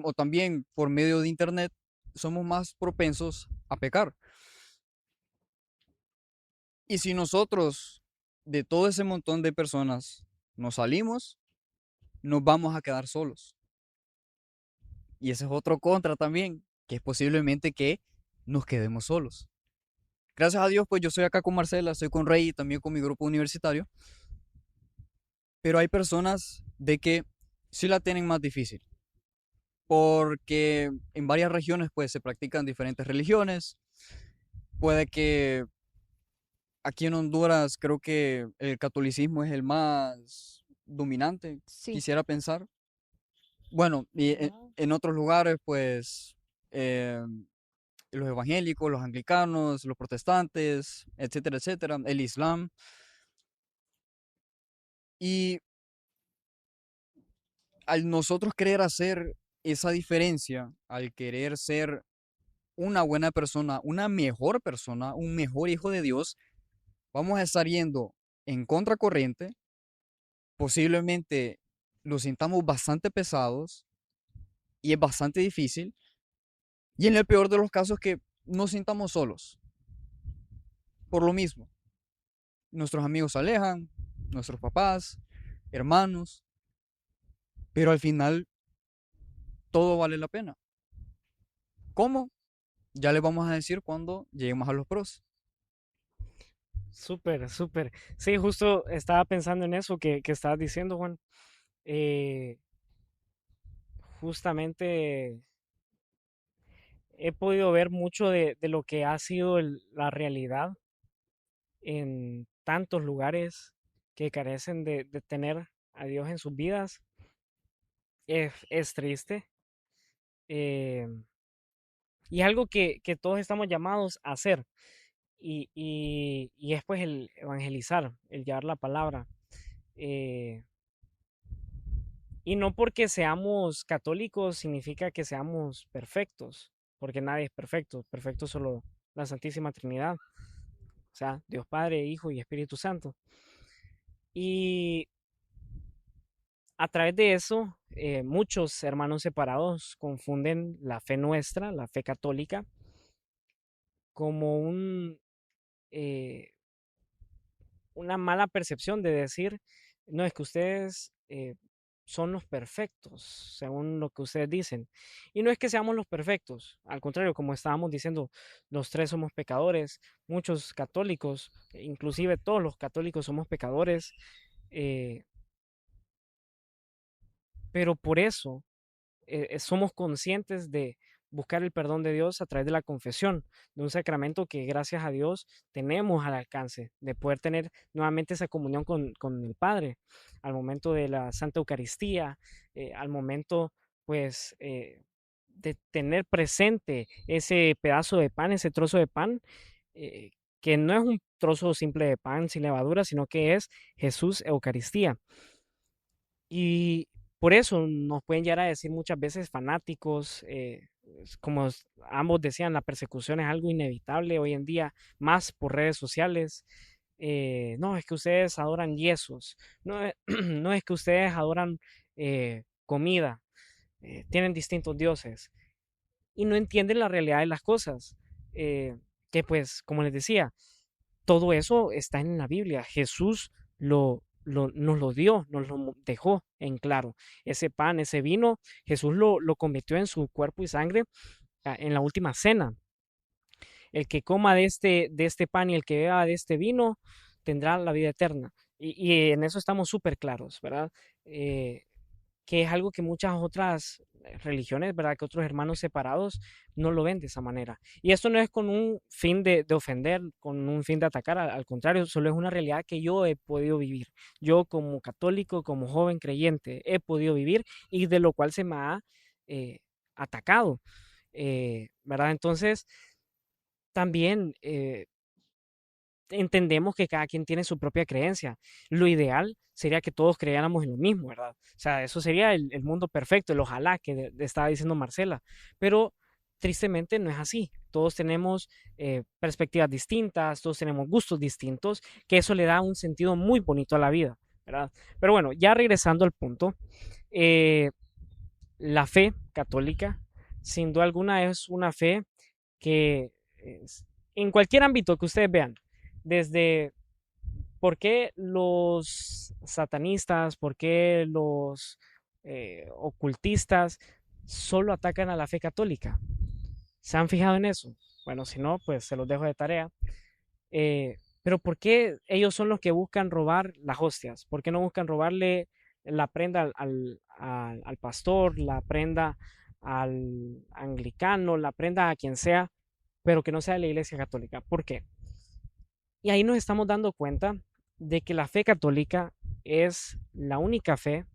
o también por medio de internet, somos más propensos a pecar. Y si nosotros, de todo ese montón de personas, nos salimos, nos vamos a quedar solos. Y ese es otro contra también, que es posiblemente que nos quedemos solos. Gracias a Dios, pues yo estoy acá con Marcela, estoy con Rey y también con mi grupo universitario, pero hay personas de que sí la tienen más difícil, porque en varias regiones pues se practican diferentes religiones, puede que aquí en Honduras creo que el catolicismo es el más dominante, Sí, quisiera pensar. Bueno, y en otros lugares pues eh, los evangélicos, los anglicanos, los protestantes, etcétera, etcétera, el islam. Y al nosotros querer hacer esa diferencia, al querer ser una buena persona, una mejor persona, un mejor hijo de Dios, vamos a estar yendo en contracorriente, posiblemente lo sintamos bastante pesados y es bastante difícil, y en el peor de los casos que nos sintamos solos, por lo mismo. Nuestros amigos se alejan, nuestros papás, hermanos, pero al final todo vale la pena. ¿Cómo? Ya les vamos a decir cuando lleguemos a los pros. Súper, súper. Sí, justo estaba pensando en eso que estabas diciendo, Juan. Eh, Justamente he podido ver mucho de lo que ha sido la realidad en tantos lugares que carecen de tener a Dios en sus vidas. Es triste. eh, y es algo que todos estamos llamados a hacer. Y es pues el evangelizar, el llevar la palabra. eh, y no porque seamos católicos significa que seamos perfectos, porque nadie es perfecto, perfecto solo la Santísima Trinidad, o sea, Dios Padre, Hijo y Espíritu Santo. Y a través de eso, muchos hermanos separados confunden la fe nuestra, la fe católica, como eh, una mala percepción de decir, no, es que ustedes son los perfectos, según lo que ustedes dicen. Y no es que seamos los perfectos, al contrario, como estábamos diciendo, los tres somos pecadores, muchos católicos, inclusive todos los católicos somos pecadores, eh, pero por eso somos conscientes de buscar el perdón de Dios a través de la confesión, de un sacramento que gracias a Dios tenemos al alcance, de poder tener nuevamente esa comunión con el Padre, al momento de la Santa Eucaristía, al momento pues de tener presente ese pedazo de pan, ese trozo de pan, eh, que no es un trozo simple de pan sin levadura, sino que es Jesús Eucaristía. Y por eso nos pueden llegar a decir muchas veces fanáticos, como ambos decían, la persecución es algo inevitable hoy en día, más por redes sociales. No, es que ustedes adoran yesos, no, no es que ustedes adoran comida, tienen distintos dioses y no entienden la realidad de las cosas. Que pues, como les decía, todo eso está en la Biblia. Jesús nos lo dio, nos lo dejó en claro. Ese pan, ese vino, Jesús lo convirtió en su cuerpo y sangre en la última cena. El que coma de este pan y el que beba de este vino tendrá la vida eterna. Y en eso estamos súper claros, ¿verdad? Eh, que es algo que muchas otras religiones, ¿verdad? Que otros hermanos separados no lo ven de esa manera. Y esto no es con un fin de ofender, con un fin de atacar, al contrario, solo es una realidad que yo he podido vivir. Yo como católico, como joven creyente, he podido vivir y de lo cual se me ha eh, atacado, ¿verdad? Entonces, también entendemos que cada quien tiene su propia creencia. Lo ideal sería que todos creyéramos en lo mismo, ¿verdad? O sea, eso sería el mundo perfecto, el ojalá que estaba diciendo Marcela. Pero tristemente no es así. Todos tenemos perspectivas distintas, todos tenemos gustos distintos, que eso le da un sentido muy bonito a la vida, ¿verdad? Pero bueno, ya regresando al punto, eh, la fe católica, sin duda alguna, es una fe que en cualquier ámbito que ustedes vean, desde por qué los satanistas, por qué los ocultistas solo atacan a la fe católica. ¿Se han fijado en eso? Bueno, si no, pues se los dejo de tarea. Pero ¿por qué ellos son los que buscan robar las hostias? ¿Por qué no buscan robarle la prenda al pastor, la prenda al anglicano, la prenda a quien sea, pero que no sea de la Iglesia Católica? ¿Por qué? Y ahí nos estamos dando cuenta de que la fe católica es la única fe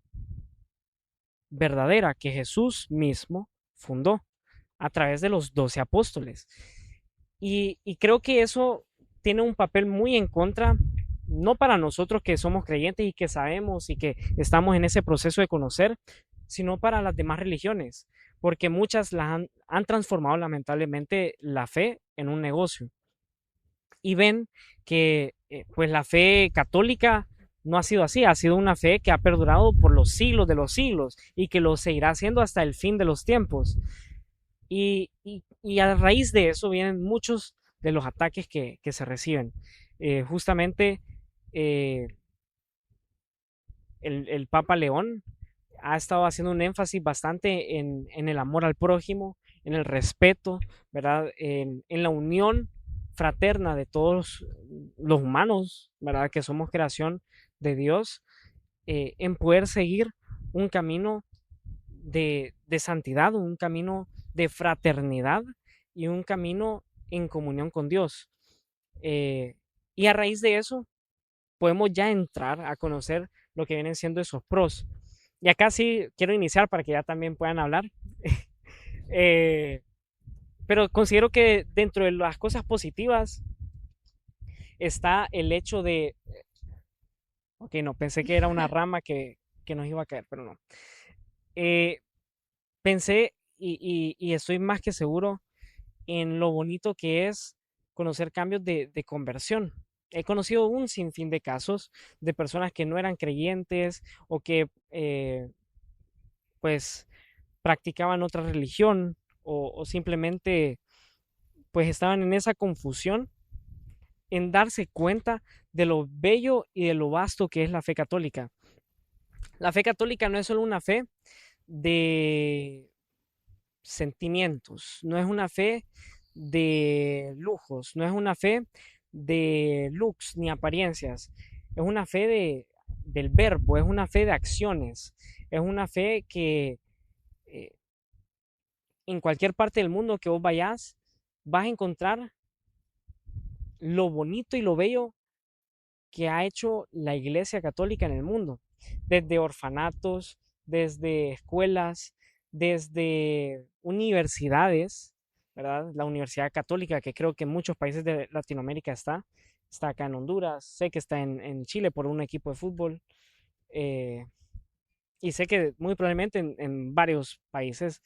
verdadera que Jesús mismo fundó a través de los 12 apóstoles. Y creo que eso tiene un papel muy en contra, no para nosotros que somos creyentes y que sabemos y que estamos en ese proceso de conocer, sino para las demás religiones, porque muchas han transformado lamentablemente la fe en un negocio. Y ven que pues la fe católica no ha sido así, ha sido una fe que ha perdurado por los siglos de los siglos y que lo seguirá haciendo hasta el fin de los tiempos. Y a raíz de eso vienen muchos de los ataques que se reciben. Justamente el Papa León ha estado haciendo un énfasis bastante en el amor al prójimo, en el respeto, ¿verdad? En la unión fraterna de todos los humanos, ¿verdad? Que somos creación de Dios, en poder seguir un camino de santidad, un camino de fraternidad y un camino en comunión con Dios. Y a raíz de eso, podemos ya entrar a conocer lo que vienen siendo esos pros. Y acá sí quiero iniciar para que ya también puedan hablar. Pero considero que dentro de las cosas positivas está el hecho de... Ok, no, pensé que era una rama que nos iba a caer, pero no. Pensé y estoy más que seguro en lo bonito que es conocer cambios de conversión. He conocido un sinfín de casos de personas que no eran creyentes o que pues practicaban otra religión o simplemente pues estaban en esa confusión en darse cuenta de lo bello y de lo vasto que es la fe católica. La fe católica no es solo una fe de sentimientos, no es una fe de lujos, no es una fe de looks ni apariencias, es una fe del verbo, es una fe de acciones, es una fe que eh, en cualquier parte del mundo que vos vayas, vas a encontrar lo bonito y lo bello que ha hecho la Iglesia Católica en el mundo, desde orfanatos, desde escuelas, desde universidades, ¿verdad? La Universidad Católica, que creo que en muchos países de Latinoamérica está acá en Honduras, sé que está en Chile por un equipo de fútbol, eh, y sé que muy probablemente en varios países,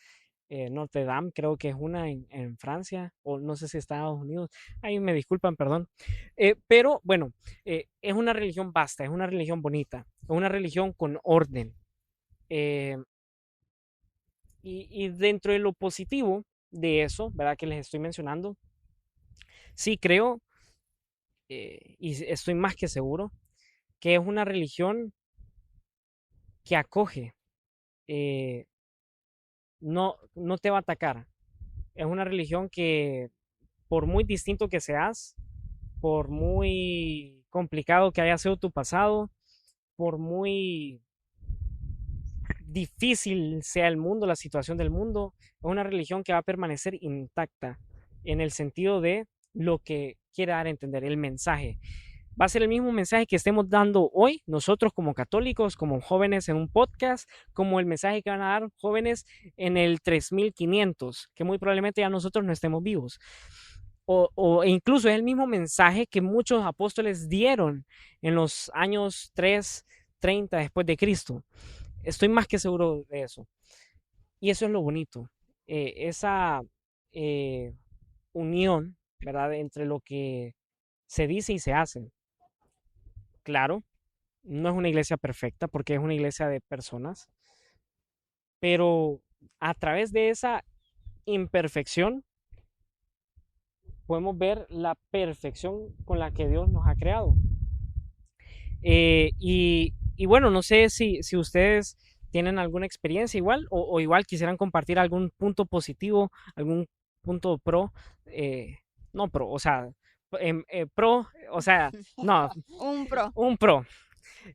Notre Dame creo que es una en Francia, o no sé si Estados Unidos, ahí me disculpan, perdón. Pero bueno, es una religión vasta, es una religión bonita, es una religión con orden. eh, y dentro de lo positivo de eso, ¿verdad? Que les estoy mencionando, sí creo, y estoy más que seguro, que es una religión que acoge, eh, no te va a atacar. Es una religión que, por muy distinto que seas, por muy complicado que haya sido tu pasado, por muy difícil sea el mundo, la situación del mundo, es una religión que va a permanecer intacta en el sentido de lo que quiere dar a entender, el mensaje. Va a ser el mismo mensaje que estemos dando hoy nosotros como católicos, como jóvenes en un podcast, como el mensaje que van a dar jóvenes en el 3500, que muy probablemente ya nosotros no estemos vivos. E incluso es el mismo mensaje que muchos apóstoles dieron en los años 330 después de Cristo. Estoy más que seguro de eso. Y eso es lo bonito. Esa unión, ¿verdad? Entre lo que se dice y se hace. Claro, no es una iglesia perfecta porque es una iglesia de personas, pero a través de esa imperfección podemos ver la perfección con la que Dios nos ha creado. Y bueno, no sé si ustedes tienen alguna experiencia igual o igual quisieran compartir algún punto positivo, algún punto pro, no pro, o sea, pro, o sea, no, Un pro. un pro.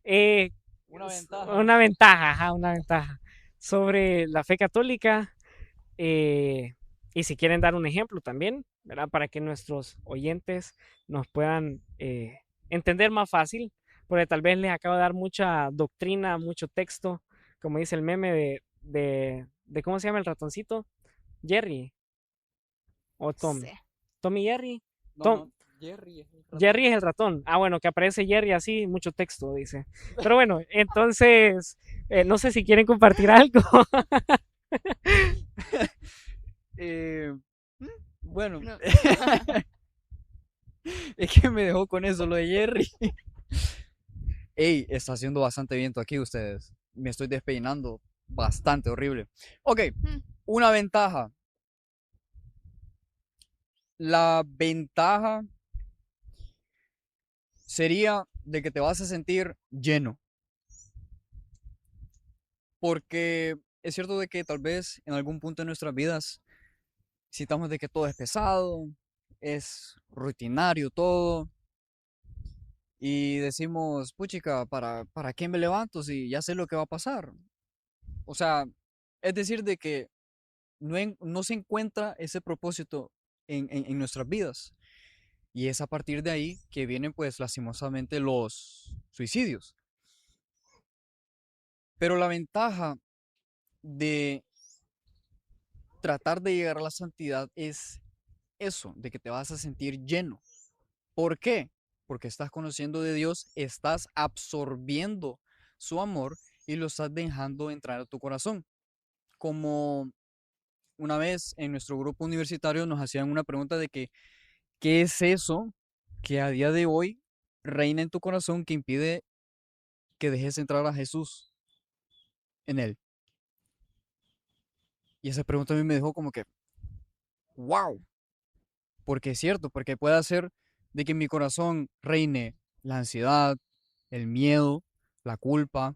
eh, Una ventaja. una ventaja, ajá, una ventaja sobre la fe católica. eh, y si quieren dar un ejemplo también, ¿verdad? Para que nuestros oyentes nos puedan entender más fácil, porque tal vez les acabo de dar mucha doctrina, mucho texto, como dice el meme de ¿cómo se llama el ratoncito? Jerry o Tom. Sí. Tom y Jerry. No, Tom, no, Jerry es el ratón. Jerry es el ratón. Ah, bueno, que aparece Jerry así, mucho texto, dice. Pero bueno, entonces, no sé si quieren compartir algo. Eh, bueno, No. es que me dejó con eso lo de Jerry. Ey, está haciendo bastante viento aquí ustedes. Me estoy despeinando bastante horrible. Ok, Mm. una ventaja. La ventaja sería de que te vas a sentir lleno. Porque es cierto de que tal vez en algún punto de nuestras vidas sintamos de que todo es pesado, es rutinario todo. Y decimos, puchica, ¿para qué me levanto si ya sé lo que va a pasar? O sea, es decir, de que no se encuentra ese propósito en nuestras vidas. Y es a partir de ahí que vienen, pues, lastimosamente los suicidios. Pero la ventaja de tratar de llegar a la santidad es eso, de que te vas a sentir lleno. ¿Por qué? Porque estás conociendo de Dios, estás absorbiendo su amor y lo estás dejando entrar a tu corazón. Como una vez en nuestro grupo universitario nos hacían una pregunta de que, ¿qué es eso que a día de hoy reina en tu corazón que impide que dejes entrar a Jesús en él? Y esa pregunta a mí me dejó como que, wow, porque es cierto, porque puede hacer de que en mi corazón reine la ansiedad, el miedo, la culpa,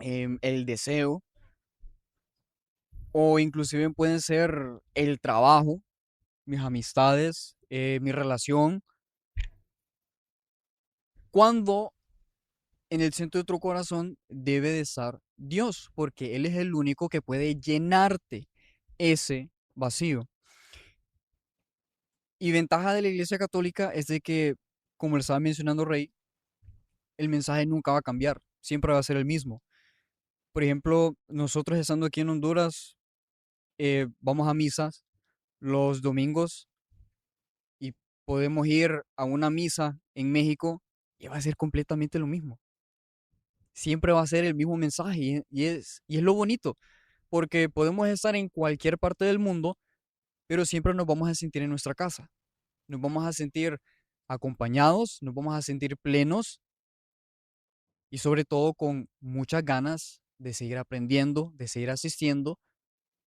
el deseo, o inclusive pueden ser el trabajo, mis amistades, mi relación, cuando en el centro de tu corazón debe de estar Dios, porque Él es el único que puede llenarte ese vacío. Y ventaja de la Iglesia Católica es de que, como le estaba mencionando Rey, el mensaje nunca va a cambiar, siempre va a ser el mismo. Por ejemplo, nosotros estando aquí en Honduras, vamos a misas los domingos y podemos ir a una misa en México y va a ser completamente lo mismo. Siempre va a ser el mismo mensaje y es lo bonito, porque podemos estar en cualquier parte del mundo, pero siempre nos vamos a sentir en nuestra casa. Nos vamos a sentir acompañados, nos vamos a sentir plenos y sobre todo con muchas ganas de seguir aprendiendo, de seguir asistiendo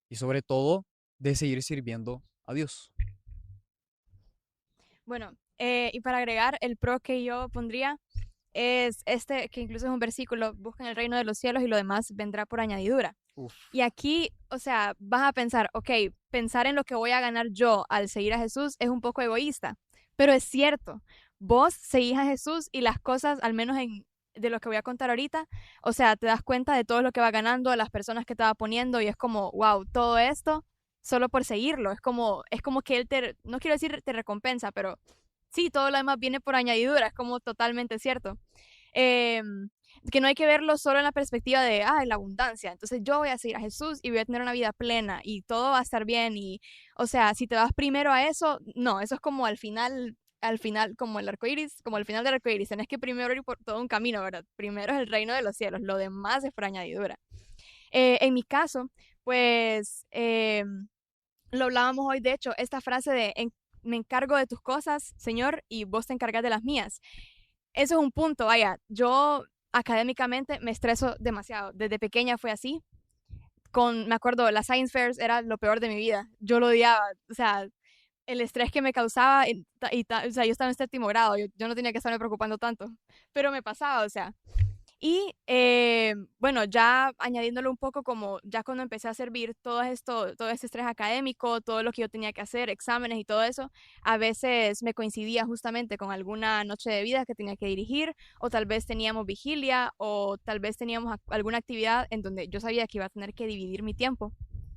y sobre todo de seguir sirviendo a Dios. Bueno, y para agregar, el pro que yo pondría es este, que incluso es un versículo: busquen el reino de los cielos y lo demás vendrá por añadidura. Uf. Y aquí, o sea, vas a pensar, ok, pensar en lo que voy a ganar yo al seguir a Jesús es un poco egoísta, pero es cierto, vos seguís a Jesús y las cosas, al menos de lo que voy a contar ahorita, o sea, te das cuenta de todo lo que va ganando, de las personas que te va poniendo y es como, wow, todo esto solo por seguirlo, es como que él te, no quiero decir te recompensa, pero sí, todo lo demás viene por añadidura, es como totalmente cierto. Que no hay que verlo solo en la perspectiva de, la abundancia. Entonces yo voy a seguir a Jesús y voy a tener una vida plena y todo va a estar bien. Y, o sea, si te vas primero a eso, no, eso es como al final, como el arco iris, como al final del arco iris. Tenés que primero ir por todo un camino, ¿verdad? Primero es el reino de los cielos, lo demás es por añadidura. En mi caso, pues, lo hablábamos hoy, de hecho, esta frase de, me encargo de tus cosas, Señor, y vos te encargas de las mías. Eso es un punto, vaya, yo académicamente me estreso demasiado. Desde pequeña fue así. Me acuerdo, las science fairs era lo peor de mi vida. Yo lo odiaba. O sea, el estrés que me causaba, o sea, yo estaba en séptimo grado, yo no tenía que estarme preocupando tanto, pero me pasaba, o sea. Y bueno, ya añadiéndolo un poco como ya cuando empecé a servir todo este estrés académico, todo lo que yo tenía que hacer, exámenes y todo eso, a veces me coincidía justamente con alguna noche de vida que tenía que dirigir, o tal vez teníamos vigilia, o tal vez teníamos alguna actividad en donde yo sabía que iba a tener que dividir mi tiempo.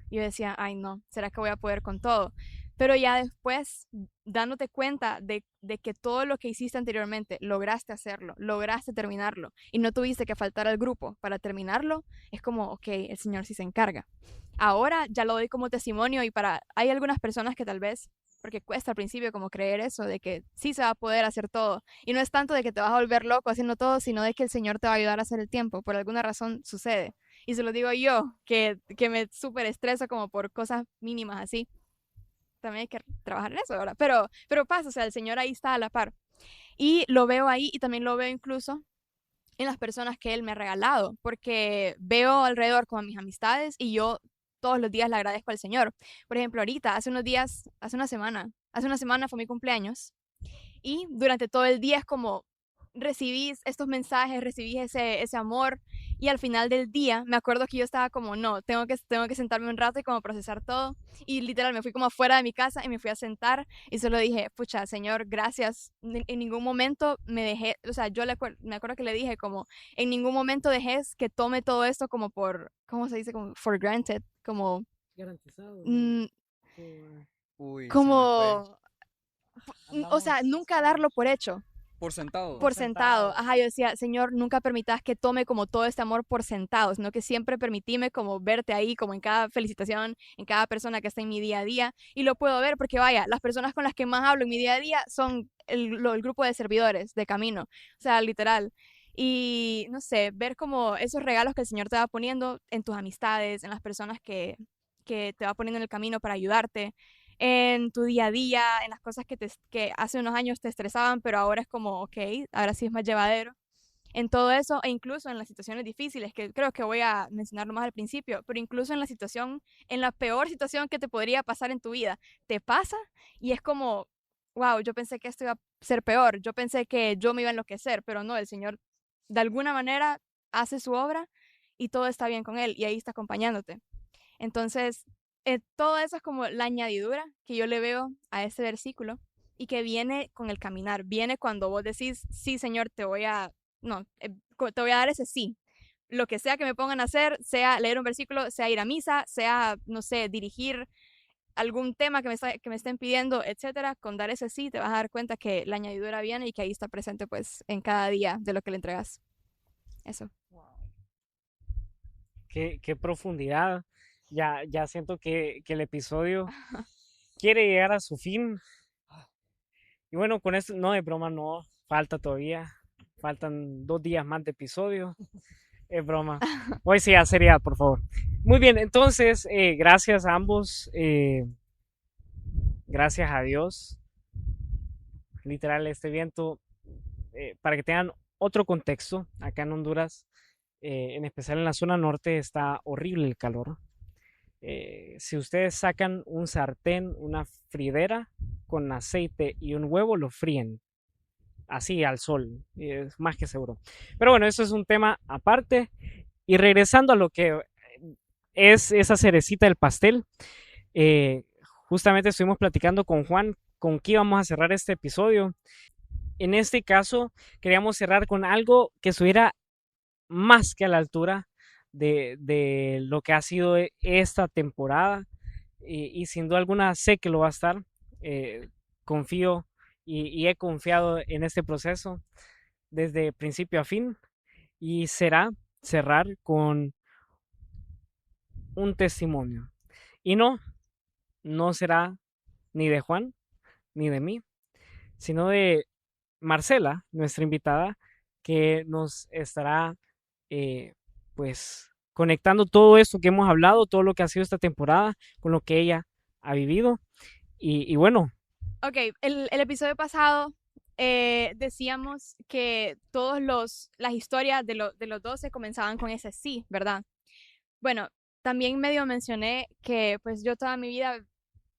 Y yo decía, ay no, ¿será que voy a poder con todo? Pero ya después, dándote cuenta de que todo lo que hiciste anteriormente, lograste hacerlo, lograste terminarlo y no tuviste que faltar al grupo para terminarlo, es como, ok, el Señor sí se encarga. Ahora ya lo doy como testimonio y hay algunas personas que tal vez, porque cuesta al principio como creer eso, de que sí se va a poder hacer todo. Y no es tanto de que te vas a volver loco haciendo todo, sino de que el Señor te va a ayudar a hacer el tiempo. Por alguna razón sucede. Y se lo digo yo, que me súper estreso como por cosas mínimas así. También hay que trabajar en eso ahora. Pero pasa, o sea, el Señor ahí está a la par. Y lo veo ahí y también lo veo incluso en las personas que Él me ha regalado, porque veo alrededor como a mis amistades y yo todos los días le agradezco al Señor. Por ejemplo, ahorita, hace una semana fue mi cumpleaños y durante todo el día es como recibís estos mensajes, recibís ese amor y al final del día me acuerdo que yo estaba como, no, tengo que sentarme un rato y como procesar todo y literal me fui como afuera de mi casa y me fui a sentar y solo dije, pucha, Señor, gracias, en ningún momento me dejé, o sea, me acuerdo que le dije como, en ningún momento dejes que tome todo esto como por, ¿cómo se dice? Como for granted, como, Garantizado, mm, Uy, se me fue. como, o sea, nunca darlo por hecho. Por sentado. Por sentado. Ajá, yo decía, Señor, nunca permitas que tome como todo este amor por sentado, sino que siempre permitime como verte ahí, como en cada felicitación, en cada persona que está en mi día a día. Y lo puedo ver porque, vaya, las personas con las que más hablo en mi día a día son el grupo de servidores de camino. O sea, literal. Y no sé, ver como esos regalos que el Señor te va poniendo en tus amistades, en las personas que te va poniendo en el camino para ayudarte en tu día a día, en las cosas que hace unos años te estresaban, pero ahora es como, ok, ahora sí es más llevadero. En todo eso, e incluso en las situaciones difíciles, que creo que voy a mencionarlo más al principio, pero incluso en la situación, en la peor situación que te podría pasar en tu vida, te pasa y es como, wow, yo pensé que esto iba a ser peor, yo pensé que yo me iba a enloquecer, pero no, el Señor de alguna manera hace su obra y todo está bien con Él y ahí está acompañándote. Entonces, todo eso es como la añadidura que yo le veo a ese versículo y que viene con el caminar, viene cuando vos decís, sí, Señor, no, te voy a dar ese sí. Lo que sea que me pongan a hacer, sea leer un versículo, sea ir a misa, sea, no sé, dirigir algún tema que me estén pidiendo, etcétera, con dar ese sí, te vas a dar cuenta que la añadidura viene y que ahí está presente, pues, en cada día de lo que le entregas. Eso. Qué profundidad. Ya siento que el episodio quiere llegar a su fin. Y bueno, con esto, no, de broma, no, falta todavía. Faltan 2 días más de episodio. Es broma. Hoy sí, a seriedad, por favor. Muy bien, entonces, gracias a ambos. Gracias a Dios. Literal, este viento, para que tengan otro contexto, acá en Honduras, en especial en la zona norte, está horrible el calor. Si ustedes sacan un sartén, una fridera con aceite y un huevo, lo fríen así al sol, es más que seguro. Pero bueno, eso es un tema aparte. Y regresando a lo que es esa cerecita del pastel, eh, justamente estuvimos platicando con Juan con qué íbamos a cerrar este episodio. En este caso, queríamos cerrar con algo que estuviera más que a la altura de lo que ha sido esta temporada y sin duda alguna sé que lo va a estar. Confío y he confiado en este proceso desde principio a fin y será cerrar con un testimonio. Y no será ni de Juan ni de mí, sino de Marcela, nuestra invitada, que nos estará pues conectando todo esto que hemos hablado, todo lo que ha sido esta temporada con lo que ella ha vivido. Y bueno, Ok, el episodio pasado decíamos que las historias de los 12 comenzaban con ese sí, ¿verdad? Bueno, también medio mencioné que pues yo toda mi vida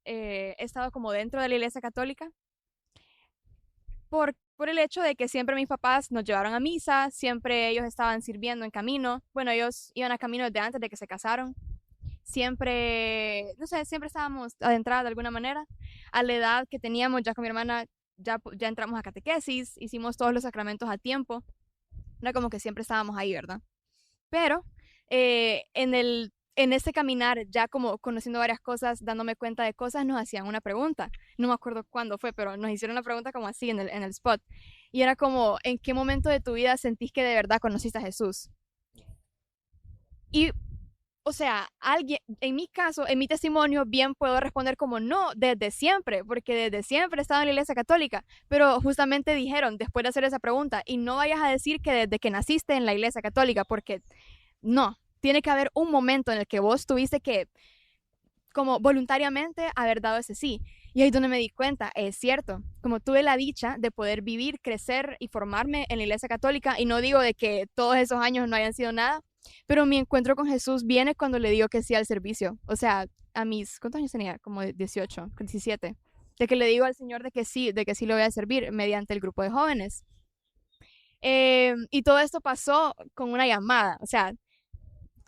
he estado como dentro de la iglesia católica por el hecho de que siempre mis papás nos llevaron a misa, siempre ellos estaban sirviendo en camino. Bueno, ellos iban a camino desde antes de que se casaron. Siempre, no sé, siempre estábamos adentrados de alguna manera. A la edad que teníamos, ya con mi hermana, ya entramos a catequesis, hicimos todos los sacramentos a tiempo. Era como que siempre estábamos ahí, ¿verdad? Pero en ese caminar, ya como conociendo varias cosas, dándome cuenta de cosas, nos hacían una pregunta. No me acuerdo cuándo fue, pero nos hicieron una pregunta como así en el spot. Y era como, ¿en qué momento de tu vida sentís que de verdad conociste a Jesús? Y, o sea, alguien, en mi caso, en mi testimonio, bien puedo responder como no, desde siempre, porque desde siempre he estado en la iglesia católica. Pero justamente dijeron, después de hacer esa pregunta, y no vayas a decir que desde que naciste en la iglesia católica, porque no, tiene que haber un momento en el que vos tuviste que, como voluntariamente, haber dado ese sí. Y ahí es donde me di cuenta, es cierto, como tuve la dicha de poder vivir, crecer y formarme en la iglesia católica, y no digo de que todos esos años no hayan sido nada, pero mi encuentro con Jesús viene cuando le digo que sí al servicio. O sea, a mis, ¿cuántos años tenía? Como 18, 17. De que le digo al Señor de que sí lo voy a servir mediante el grupo de jóvenes. Y todo esto pasó con una llamada. O sea,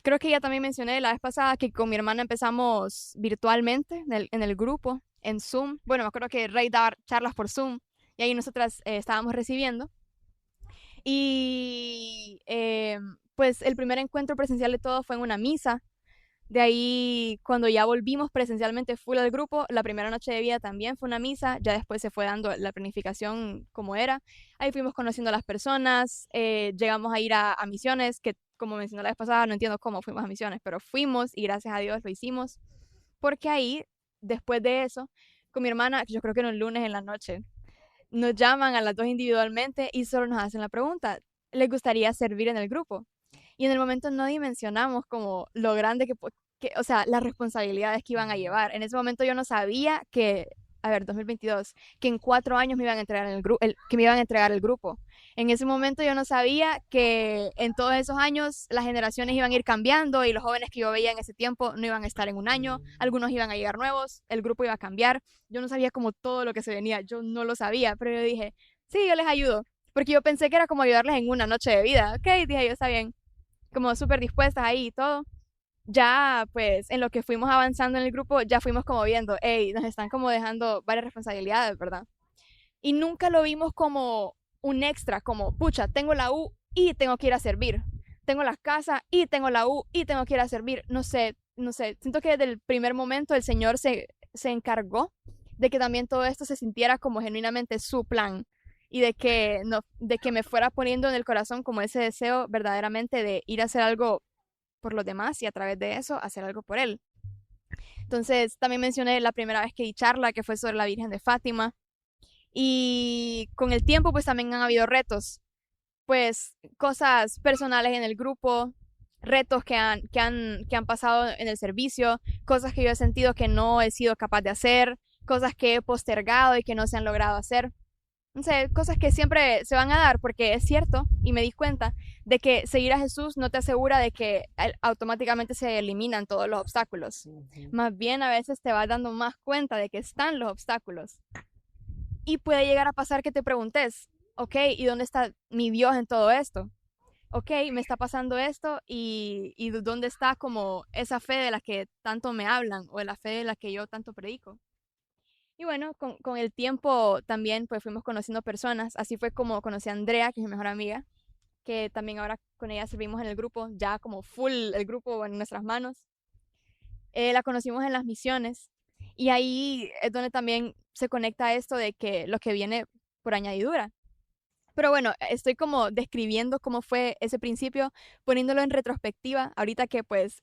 creo que ya también mencioné la vez pasada que con mi hermana empezamos virtualmente en el grupo, en Zoom. Bueno, me acuerdo que Rey daba charlas por Zoom y ahí nosotras estábamos recibiendo. Y pues el primer encuentro presencial de todo fue en una misa. De ahí, cuando ya volvimos presencialmente full al grupo, la primera noche de vida también fue una misa, ya después se fue dando la planificación como era. Ahí fuimos conociendo a las personas, llegamos a ir a misiones, que como mencioné la vez pasada, no entiendo cómo fuimos a misiones, pero fuimos y gracias a Dios lo hicimos, porque ahí, después de eso, con mi hermana, yo creo que era un lunes en la noche, nos llaman a las dos individualmente y solo nos hacen la pregunta, ¿les gustaría servir en el grupo? Y en el momento no dimensionamos como lo grande o sea, las responsabilidades que iban a llevar. En ese momento yo no sabía que, a ver, 2022, que en 4 años me iban a entregar que me iban a entregar el grupo. En ese momento yo no sabía que en todos esos años las generaciones iban a ir cambiando y los jóvenes que yo veía en ese tiempo no iban a estar en un año, algunos iban a llegar nuevos, el grupo iba a cambiar. Yo no sabía como todo lo que se venía, yo no lo sabía, pero yo dije, sí, yo les ayudo, porque yo pensé que era como ayudarles en una noche de vida. Ok, dije yo, está bien, como súper dispuestas ahí y todo. Ya, pues, en lo que fuimos avanzando en el grupo, ya fuimos como viendo, hey, nos están como dejando varias responsabilidades, ¿verdad? Y nunca lo vimos como un extra, como, pucha, tengo la U y tengo que ir a servir. Tengo la casa y tengo la U y tengo que ir a servir. No sé, no sé. Siento que desde el primer momento el Señor se encargó de que también todo esto se sintiera como genuinamente su plan y de que, no, de que me fuera poniendo en el corazón como ese deseo verdaderamente de ir a hacer algo por los demás y a través de eso hacer algo por Él. Entonces, también mencioné la primera vez que di charla, que fue sobre la Virgen de Fátima. Y con el tiempo, pues también han habido retos, pues cosas personales en el grupo, retos que han pasado en el servicio, cosas que yo he sentido que no he sido capaz de hacer, cosas que he postergado y que no se han logrado hacer. No sé, cosas que siempre se van a dar, porque es cierto, y me di cuenta de que seguir a Jesús no te asegura de que automáticamente se eliminan todos los obstáculos. Más bien a veces te vas dando más cuenta de que están los obstáculos. Y puede llegar a pasar que te preguntes, ok, ¿y dónde está mi Dios en todo esto? Ok, me está pasando esto y dónde está como esa fe de la que tanto me hablan o de la fe de la que yo tanto predico. Y bueno, con el tiempo también pues fuimos conociendo personas, así fue como conocí a Andrea, que es mi mejor amiga, que también ahora con ella servimos en el grupo, ya como full el grupo en nuestras manos. La conocimos en las misiones y ahí es donde también se conecta esto de que lo que viene por añadidura. Pero bueno, estoy como describiendo cómo fue ese principio, poniéndolo en retrospectiva, ahorita que pues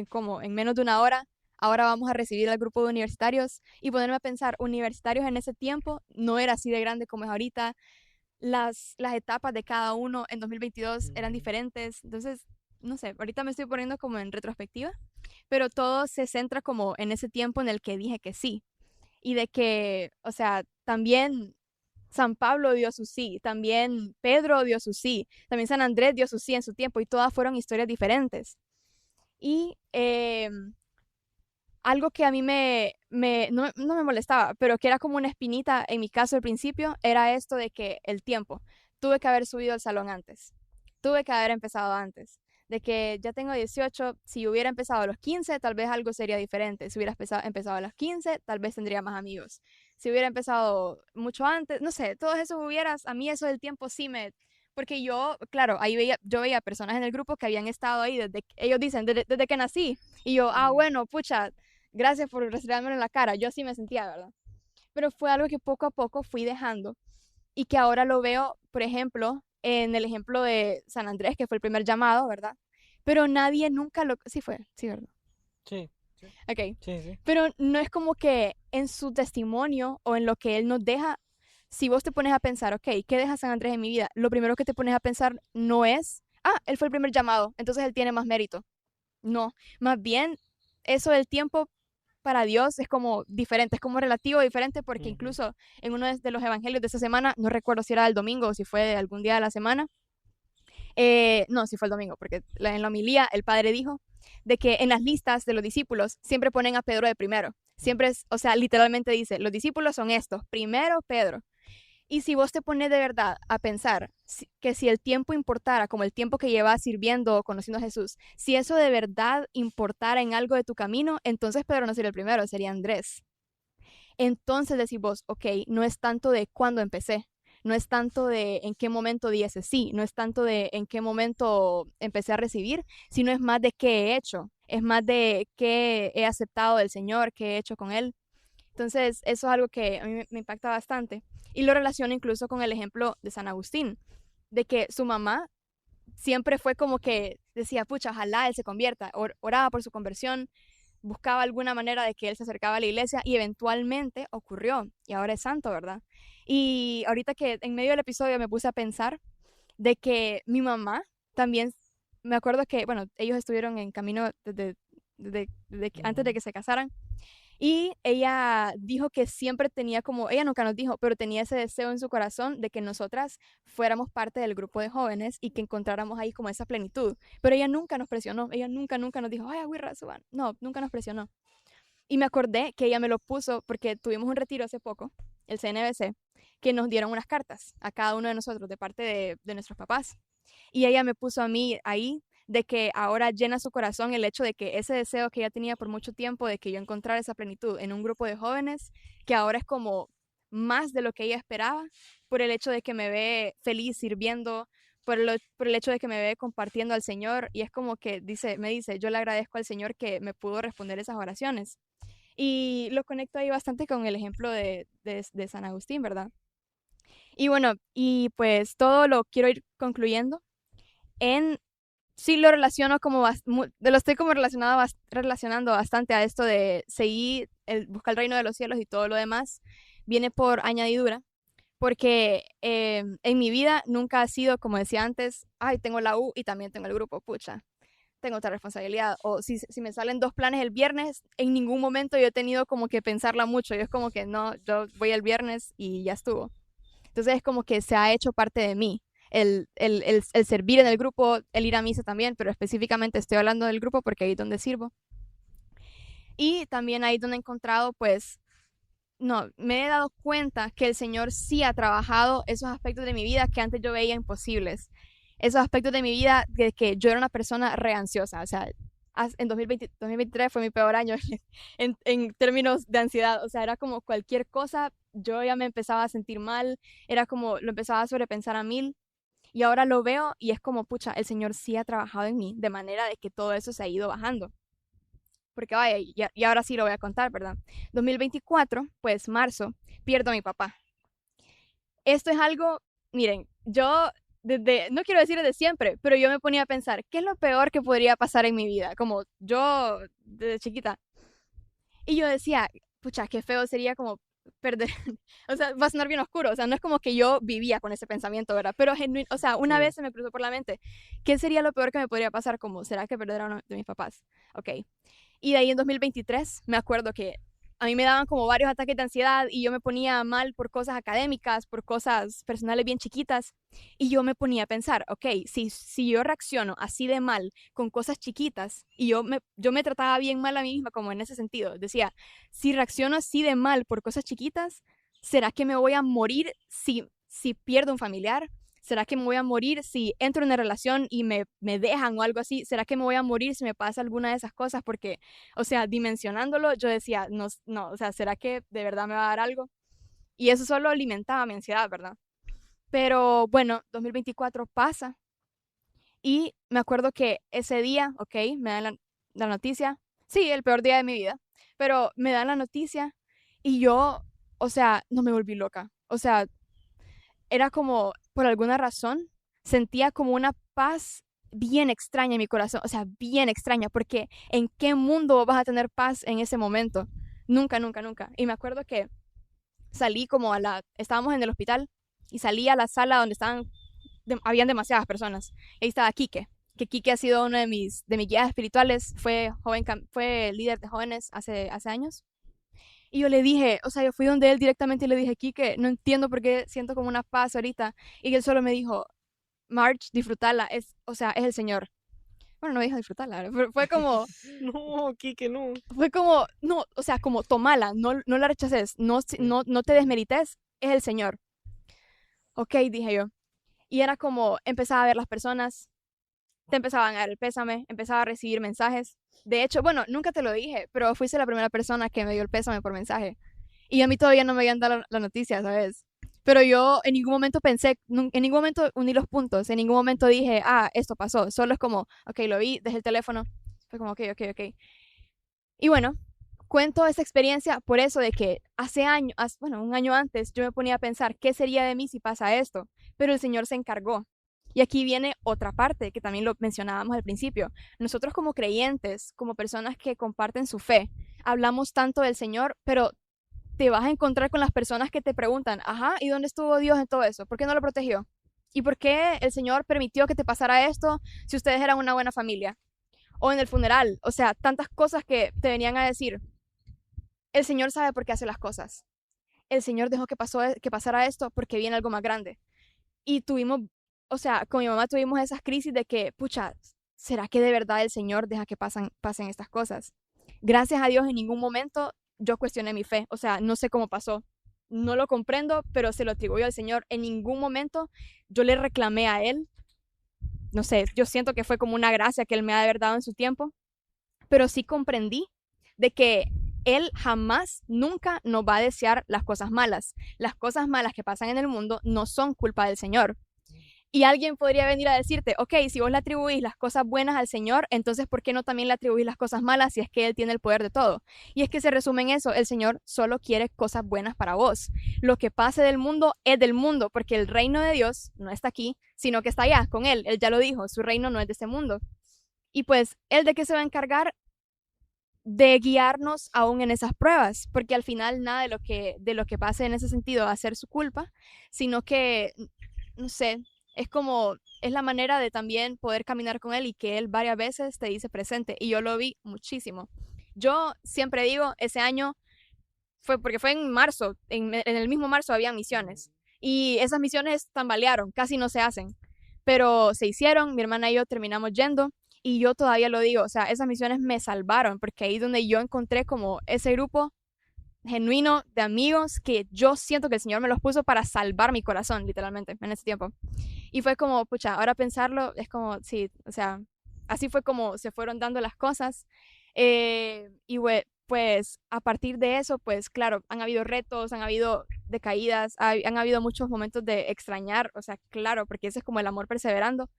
como en menos de una hora, ahora vamos a recibir al grupo de universitarios y ponerme a pensar, universitarios en ese tiempo no era así de grande como es ahorita, las etapas de cada uno en 2022 eran diferentes, entonces, no sé, ahorita me estoy poniendo como en retrospectiva, pero todo se centra como en ese tiempo en el que dije que sí y de que, o sea, también San Pablo dio su sí, también Pedro dio su sí, también San Andrés dio su sí en su tiempo y todas fueron historias diferentes. Y algo que a mí no me molestaba, pero que era como una espinita en mi caso al principio, era esto de que el tiempo. Tuve que haber subido al salón antes. Tuve que haber empezado antes. De que ya tengo 18, si hubiera empezado a los 15, tal vez algo sería diferente. Si hubiera empezado a los 15, tal vez tendría más amigos. Si hubiera empezado mucho antes, no sé, todos esos hubieras, a mí eso del tiempo sí me... Porque yo, claro, yo veía personas en el grupo que habían estado ahí ellos dicen, desde que nací. Y yo, bueno, pucha, gracias por restregármelo en la cara. Yo así me sentía, ¿verdad? Pero fue algo que poco a poco fui dejando y que ahora lo veo, por ejemplo, en el ejemplo de San Andrés, que fue el primer llamado, ¿verdad? Pero nadie nunca lo... Sí fue, sí, ¿verdad? Sí, Ok. sí, sí. Pero no es como que en su testimonio o en lo que él nos deja, si vos te pones a pensar, ok, ¿qué deja San Andrés en mi vida? Lo primero que te pones a pensar no es, él fue el primer llamado, entonces él tiene más mérito. No, más bien eso del tiempo para Dios es como diferente, es como relativo diferente porque Ujú. incluso en uno de los evangelios de esta semana, no recuerdo si era el domingo o si fue algún día de la semana, no, si fue el domingo, porque en la homilía el padre dijo de que en las listas de los discípulos siempre ponen a Pedro de primero, siempre es, o sea, literalmente dice, los discípulos son estos, primero Pedro. Y si vos te pones de verdad a pensar que si el tiempo importara, como el tiempo que llevas sirviendo o conociendo a Jesús, si eso de verdad importara en algo de tu camino, entonces Pedro no sería el primero, sería Andrés. Entonces decís vos, ok, no es tanto de cuándo empecé, no es tanto de en qué momento di ese sí, no es tanto de en qué momento empecé a recibir, sino es más de qué he hecho, es más de qué he aceptado del Señor, qué he hecho con Él. Entonces, eso es algo que a mí me impacta bastante. Y lo relaciono incluso con el ejemplo de San Agustín, de que su mamá siempre fue como que decía, pucha, ojalá él se convierta, oraba por su conversión, buscaba alguna manera de que él se acercaba a la iglesia y eventualmente ocurrió y ahora es santo, ¿verdad? Y ahorita que en medio del episodio me puse a pensar de que mi mamá también, me acuerdo que, bueno, ellos estuvieron en camino antes de Ujú. que se casaran y ella dijo que siempre tenía como, ella nunca nos dijo, pero tenía ese deseo en su corazón de que nosotras fuéramos parte del grupo de jóvenes y que encontráramos ahí como esa plenitud. Pero ella nunca nos presionó, ella nunca nos dijo, ay, Agüirra, suban. No, nunca nos presionó. Y me acordé que ella me lo puso porque tuvimos un retiro hace poco, el CNBC, que nos dieron unas cartas a cada uno de nosotros de parte de nuestros papás. Y ella me puso a mí ahí de que ahora llena su corazón el hecho de que ese deseo que ella tenía por mucho tiempo de que yo encontrara esa plenitud en un grupo de jóvenes, que ahora es como más de lo que ella esperaba, por el hecho de que me ve feliz sirviendo, por el hecho de que me ve compartiendo al Señor, y es como que me dice, yo le agradezco al Señor que me pudo responder esas oraciones. Y lo conecto ahí bastante con el ejemplo de San Agustín, ¿verdad? Y bueno, y pues todo lo quiero ir concluyendo en sí lo relaciono como lo estoy como relacionando bastante a esto de seguir buscar el reino de los cielos y todo lo demás viene por añadidura porque en mi vida nunca ha sido como decía antes, ay, tengo la U y también tengo el grupo, pucha, tengo otra responsabilidad. O si me salen dos planes el viernes, en ningún momento yo he tenido como que pensarla mucho. Yo es como que no, yo voy el viernes y ya estuvo. Entonces es como que se ha hecho parte de mí. El servir en el grupo, el ir a misa también, pero específicamente estoy hablando del grupo porque ahí es donde sirvo. Y también ahí es donde he encontrado, pues, no, me he dado cuenta que el Señor sí ha trabajado esos aspectos de mi vida que antes yo veía imposibles. Esos aspectos de mi vida de que yo era una persona re ansiosa. O sea, en 2023 fue mi peor año en términos de ansiedad. O sea, era como cualquier cosa, yo ya me empezaba a sentir mal, era como lo empezaba a sobrepensar a mil. Y ahora lo veo y es como, pucha, el Señor sí ha trabajado en mí, de manera de que todo eso se ha ido bajando. Porque vaya, y ahora sí lo voy a contar, ¿verdad? 2024, pues marzo, pierdo a mi papá. Esto es algo, miren, yo no quiero decir desde siempre, pero yo me ponía a pensar, ¿qué es lo peor que podría pasar en mi vida? Como yo desde chiquita. Y yo decía, pucha, qué feo sería como perder, o sea, va a sonar bien oscuro, o sea, no es como que yo vivía con ese pensamiento, ¿verdad? Pero, o sea, una Sí. vez se me cruzó por la mente, ¿qué sería lo peor que me podría pasar? Como, ¿será que perder a uno de mis papás? Ok. Y de ahí en 2023 me acuerdo que a mí me daban como varios ataques de ansiedad y yo me ponía mal por cosas académicas, por cosas personales bien chiquitas. Y yo me ponía a pensar, ok, si yo reacciono así de mal con cosas chiquitas y yo me trataba bien mal a mí misma como en ese sentido. Decía, si reacciono así de mal por cosas chiquitas, ¿será que me voy a morir si pierdo un familiar? ¿Será que me voy a morir si entro en una relación y me dejan o algo así? ¿Será que me voy a morir si me pasa alguna de esas cosas? Porque, o sea, dimensionándolo, yo decía, no, no, o sea, ¿será que de verdad me va a dar algo? Y eso solo alimentaba mi ansiedad, ¿verdad? Pero bueno, 2024 pasa y me acuerdo que ese día, ok, me dan la noticia, sí, el peor día de mi vida, pero me dan la noticia y yo, o sea, no me volví loca. O sea, era como, por alguna razón, sentía como una paz bien extraña en mi corazón, o sea, bien extraña, porque ¿en qué mundo vas a tener paz en ese momento? Nunca, nunca, nunca. Y me acuerdo que salí como estábamos en el hospital y salí a la sala donde habían demasiadas personas. Y ahí estaba Quique, que Quique ha sido uno de mis guías espirituales, fue líder de jóvenes hace años. Y yo le dije, o sea, yo fui donde él directamente y le dije, Quique, no entiendo por qué siento como una paz ahorita. Y él solo me dijo, March, disfrútala, o sea, es el Señor. Bueno, no dijo disfrutarla, pero No, Quique, no. no, o sea, como tomala, no la rechaces, no te desmerites, es el Señor. Ok, dije yo. Y era como, empezaba a ver las personas, te empezaban a dar el pésame, empezaba a recibir mensajes. De hecho, bueno, nunca te lo dije, pero fuiste la primera persona que me dio el pésame por mensaje. Y a mí todavía no me habían dado la noticia, ¿sabes? Pero yo en ningún momento pensé, en ningún momento uní los puntos, en ningún momento dije, esto pasó. Solo es como, ok, lo vi, dejé el teléfono. Fue como, ok, ok, ok. Y bueno, cuento esa experiencia por eso de que hace años, bueno, un año antes, yo me ponía a pensar, ¿qué sería de mí si pasa esto? Pero el Señor se encargó. Y aquí viene otra parte que también lo mencionábamos al principio. Nosotros como creyentes, como personas que comparten su fe, hablamos tanto del Señor, pero te vas a encontrar con las personas que te preguntan, ajá, ¿y dónde estuvo Dios en todo eso? ¿Por qué no lo protegió? ¿Y por qué el Señor permitió que te pasara esto si ustedes eran una buena familia? O en el funeral, o sea, tantas cosas que te venían a decir. El Señor sabe por qué hace las cosas. El Señor dejó que pasara esto porque viene algo más grande. Y tuvimos, o sea, con mi mamá tuvimos esas crisis de que, pucha, ¿será que de verdad el Señor deja que pasen estas cosas? Gracias a Dios en ningún momento yo cuestioné mi fe, o sea, no sé cómo pasó, no lo comprendo, pero se lo atribuyo al Señor. En ningún momento yo le reclamé a Él, no sé, yo siento que fue como una gracia que Él me ha de haber dado en su tiempo, pero sí comprendí de que Él jamás, nunca nos va a desear las cosas malas. Las cosas malas que pasan en el mundo no son culpa del Señor. Y alguien podría venir a decirte, ok, si vos le atribuís las cosas buenas al Señor, entonces ¿por qué no también le atribuís las cosas malas si es que Él tiene el poder de todo? Y es que se resume en eso, el Señor solo quiere cosas buenas para vos. Lo que pase del mundo es del mundo, porque el reino de Dios no está aquí, sino que está allá con Él. Él ya lo dijo, su reino no es de este mundo. Y pues, ¿Él de qué se va a encargar? De guiarnos aún en esas pruebas, porque al final nada de lo que pase en ese sentido va a ser su culpa, sino que, no sé, es la manera de también poder caminar con él y que él varias veces te dice presente, y yo lo vi muchísimo. Yo siempre digo, ese año fue en marzo, en el mismo marzo había misiones, y esas misiones tambalearon, casi no se hacen, pero se hicieron, mi hermana y yo terminamos yendo. Y yo todavía lo digo, o sea, esas misiones me salvaron, porque ahí es donde yo encontré como ese grupo genuino de amigos que yo siento que el Señor me los puso para salvar mi corazón, literalmente, en ese tiempo. Y fue como, pucha, ahora pensarlo, es como, sí, o sea, así fue como se fueron dando las cosas. Pues a partir de eso, pues claro, han habido retos, han habido decaídas, han habido muchos momentos de extrañar, o sea, claro, porque ese es como el amor perseverando.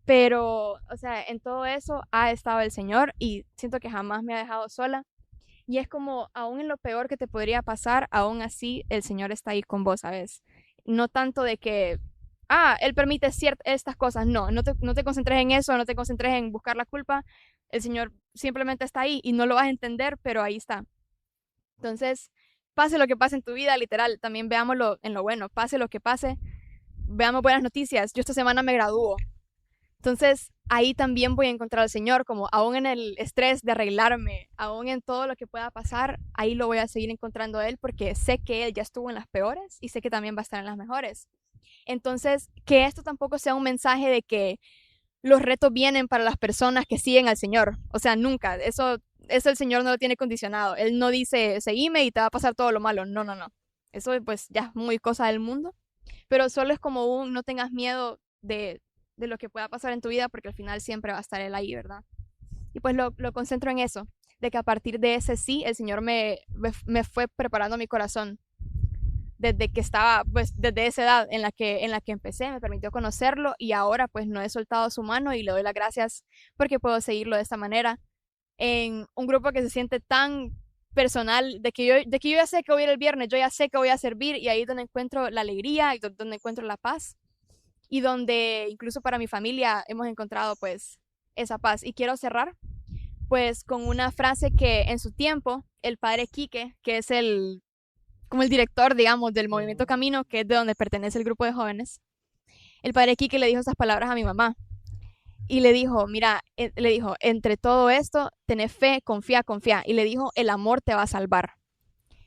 Pero, o sea, en todo eso ha estado el Señor y siento que jamás me ha dejado sola. Y es como, aún en lo peor que te podría pasar, aún así el Señor está ahí con vos, ¿sabes? No tanto de que, Él permite estas cosas. No, no te concentres en eso, no te concentres en buscar la culpa. El Señor simplemente está ahí y no lo vas a entender, pero ahí está. Entonces, pase lo que pase en tu vida, literal, también veámoslo en lo bueno. Pase lo que pase, veamos buenas noticias. Yo esta semana me gradúo. Entonces, ahí también voy a encontrar al Señor, como aún en el estrés de arreglarme, aún en todo lo que pueda pasar, ahí lo voy a seguir encontrando a Él porque sé que Él ya estuvo en las peores y sé que también va a estar en las mejores. Entonces, que esto tampoco sea un mensaje de que los retos vienen para las personas que siguen al Señor. O sea, nunca. Eso el Señor no lo tiene condicionado. Él no dice, seguime y te va a pasar todo lo malo. No, no, no. Eso pues ya es muy cosa del mundo. Pero solo es como un no tengas miedo de lo que pueda pasar en tu vida porque al final siempre va a estar Él ahí, ¿verdad? Y pues lo concentro en eso, de que a partir de ese sí, el Señor me fue preparando mi corazón desde que estaba, pues desde esa edad en la que empecé, me permitió conocerlo y ahora pues no he soltado su mano y le doy las gracias porque puedo seguirlo de esta manera en un grupo que se siente tan personal, de que yo ya sé que voy a ir el viernes, yo ya sé que voy a servir y ahí es donde encuentro la alegría y donde encuentro la paz y donde incluso para mi familia hemos encontrado pues esa paz. Y quiero cerrar pues con una frase que en su tiempo el padre Quique, que es como el director, digamos, del Movimiento Camino, que es de donde pertenece el grupo de jóvenes, el padre Quique le dijo esas palabras a mi mamá y le dijo, mira, le dijo, entre todo esto, tenés fe, confía, confía. Y le dijo, el amor te va a salvar.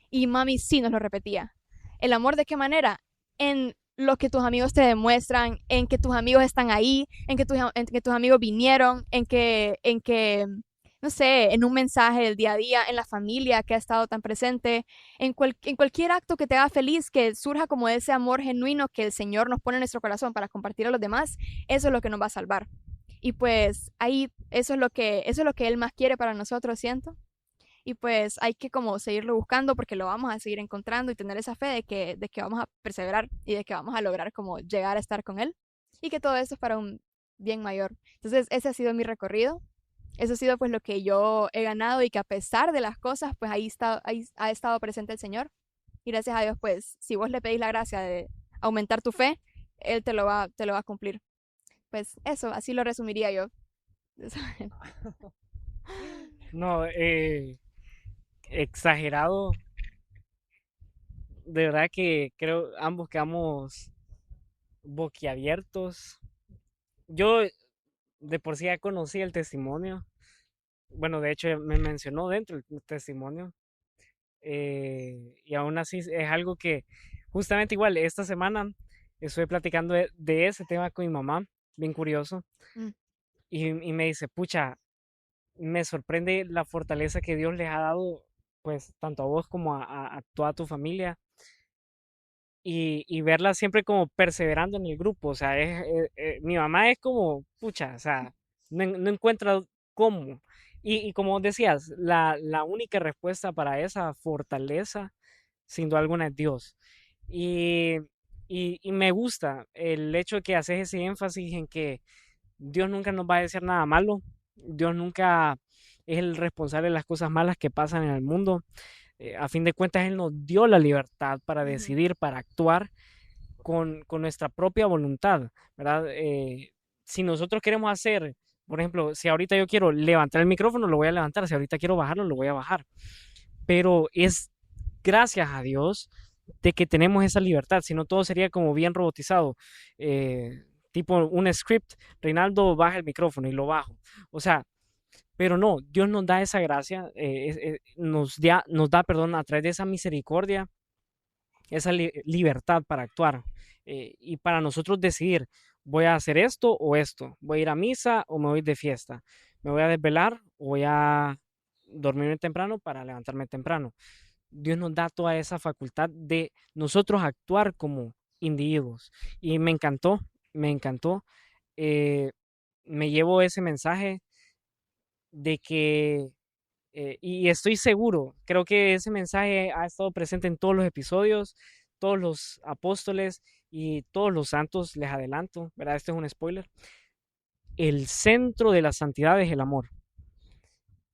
Y mami sí nos lo repetía. ¿El amor de qué manera? En lo que tus amigos te demuestran, en que tus amigos están ahí, en que tus amigos vinieron, no sé, en un mensaje del día a día, en la familia que ha estado tan presente, en cualquier acto que te haga feliz, que surja como ese amor genuino que el Señor nos pone en nuestro corazón para compartir a los demás, eso es lo que nos va a salvar. Y pues ahí eso es lo que Él más quiere para nosotros, siento. Y pues hay que como seguirlo buscando porque lo vamos a seguir encontrando y tener esa fe de que vamos a perseverar y de que vamos a lograr como llegar a estar con Él y que todo esto es para un bien mayor. Entonces ese ha sido mi recorrido, eso ha sido pues lo que yo he ganado y que a pesar de las cosas pues ahí ha estado presente el Señor y gracias a Dios pues si vos le pedís la gracia de aumentar tu fe, Él te lo va a cumplir. Pues eso, así lo resumiría yo. No, exagerado. De verdad que creo ambos quedamos boquiabiertos. Yo de por sí ya conocí el testimonio. Bueno, de hecho me mencionó dentro del testimonio. Y aún así es algo que justamente igual esta semana estuve platicando de ese tema con mi mamá, bien curioso. Mm, Y me dice, pucha, me sorprende la fortaleza que Dios les ha dado, pues tanto a vos como a toda tu familia y verla siempre como perseverando en el grupo. O sea, mi mamá es como, pucha, o sea, no encuentra cómo. Y como decías, la única respuesta para esa fortaleza, sin duda alguna, es Dios. Y, y me gusta el hecho de que haces ese énfasis en que Dios nunca nos va a decir nada malo. Dios nunca es el responsable de las cosas malas que pasan en el mundo. A fin de cuentas, Él nos dio la libertad para ujú, decidir, para actuar con nuestra propia voluntad, ¿verdad? Si nosotros queremos hacer, por ejemplo, si ahorita yo quiero levantar el micrófono, lo voy a levantar. Si ahorita quiero bajarlo, lo voy a bajar. Pero es gracias a Dios de que tenemos esa libertad, si no todo sería como bien robotizado. Tipo un script, Reinaldo baja el micrófono y lo bajo. O sea, pero no, Dios nos da esa gracia, nos da, perdón, a través de esa misericordia, esa libertad para actuar y para nosotros decidir, voy a hacer esto o esto, voy a ir a misa o me voy de fiesta, me voy a desvelar o voy a dormirme temprano para levantarme temprano. Dios nos da toda esa facultad de nosotros actuar como individuos. Y me encantó, me encantó. eh, Me llevo ese mensaje de que, y estoy seguro, creo que ese mensaje ha estado presente en todos los episodios, todos los apóstoles y todos los santos, les adelanto, ¿verdad? Este es un spoiler. El centro de la santidad es el amor.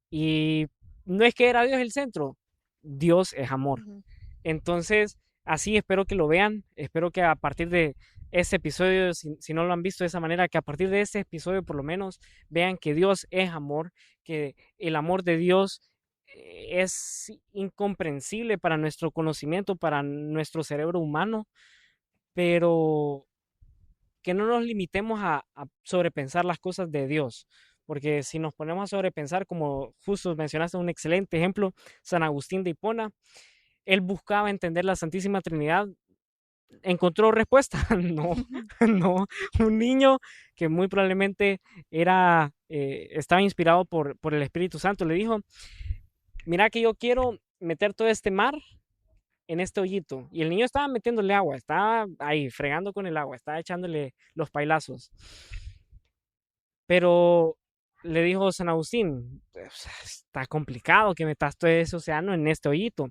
Y no es que era Dios el centro, Dios es amor. ujú. Entonces, así espero que lo vean, espero que a partir de este episodio, si no lo han visto de esa manera, que a partir de este episodio por lo menos vean que Dios es amor, que el amor de Dios es incomprensible para nuestro conocimiento, para nuestro cerebro humano, pero que no nos limitemos a sobrepensar las cosas de Dios. Porque si nos ponemos a sobrepensar, como justo mencionaste un excelente ejemplo, San Agustín de Hipona, él buscaba entender la Santísima Trinidad, encontró respuesta. No, no, un niño que muy probablemente estaba inspirado por el Espíritu Santo, le dijo, mira que yo quiero meter todo este mar en este hoyito. Y el niño estaba metiéndole agua, estaba ahí fregando con el agua, estaba echándole los pailazos. Pero le dijo San Agustín, está complicado que metas todo ese océano en este hoyito.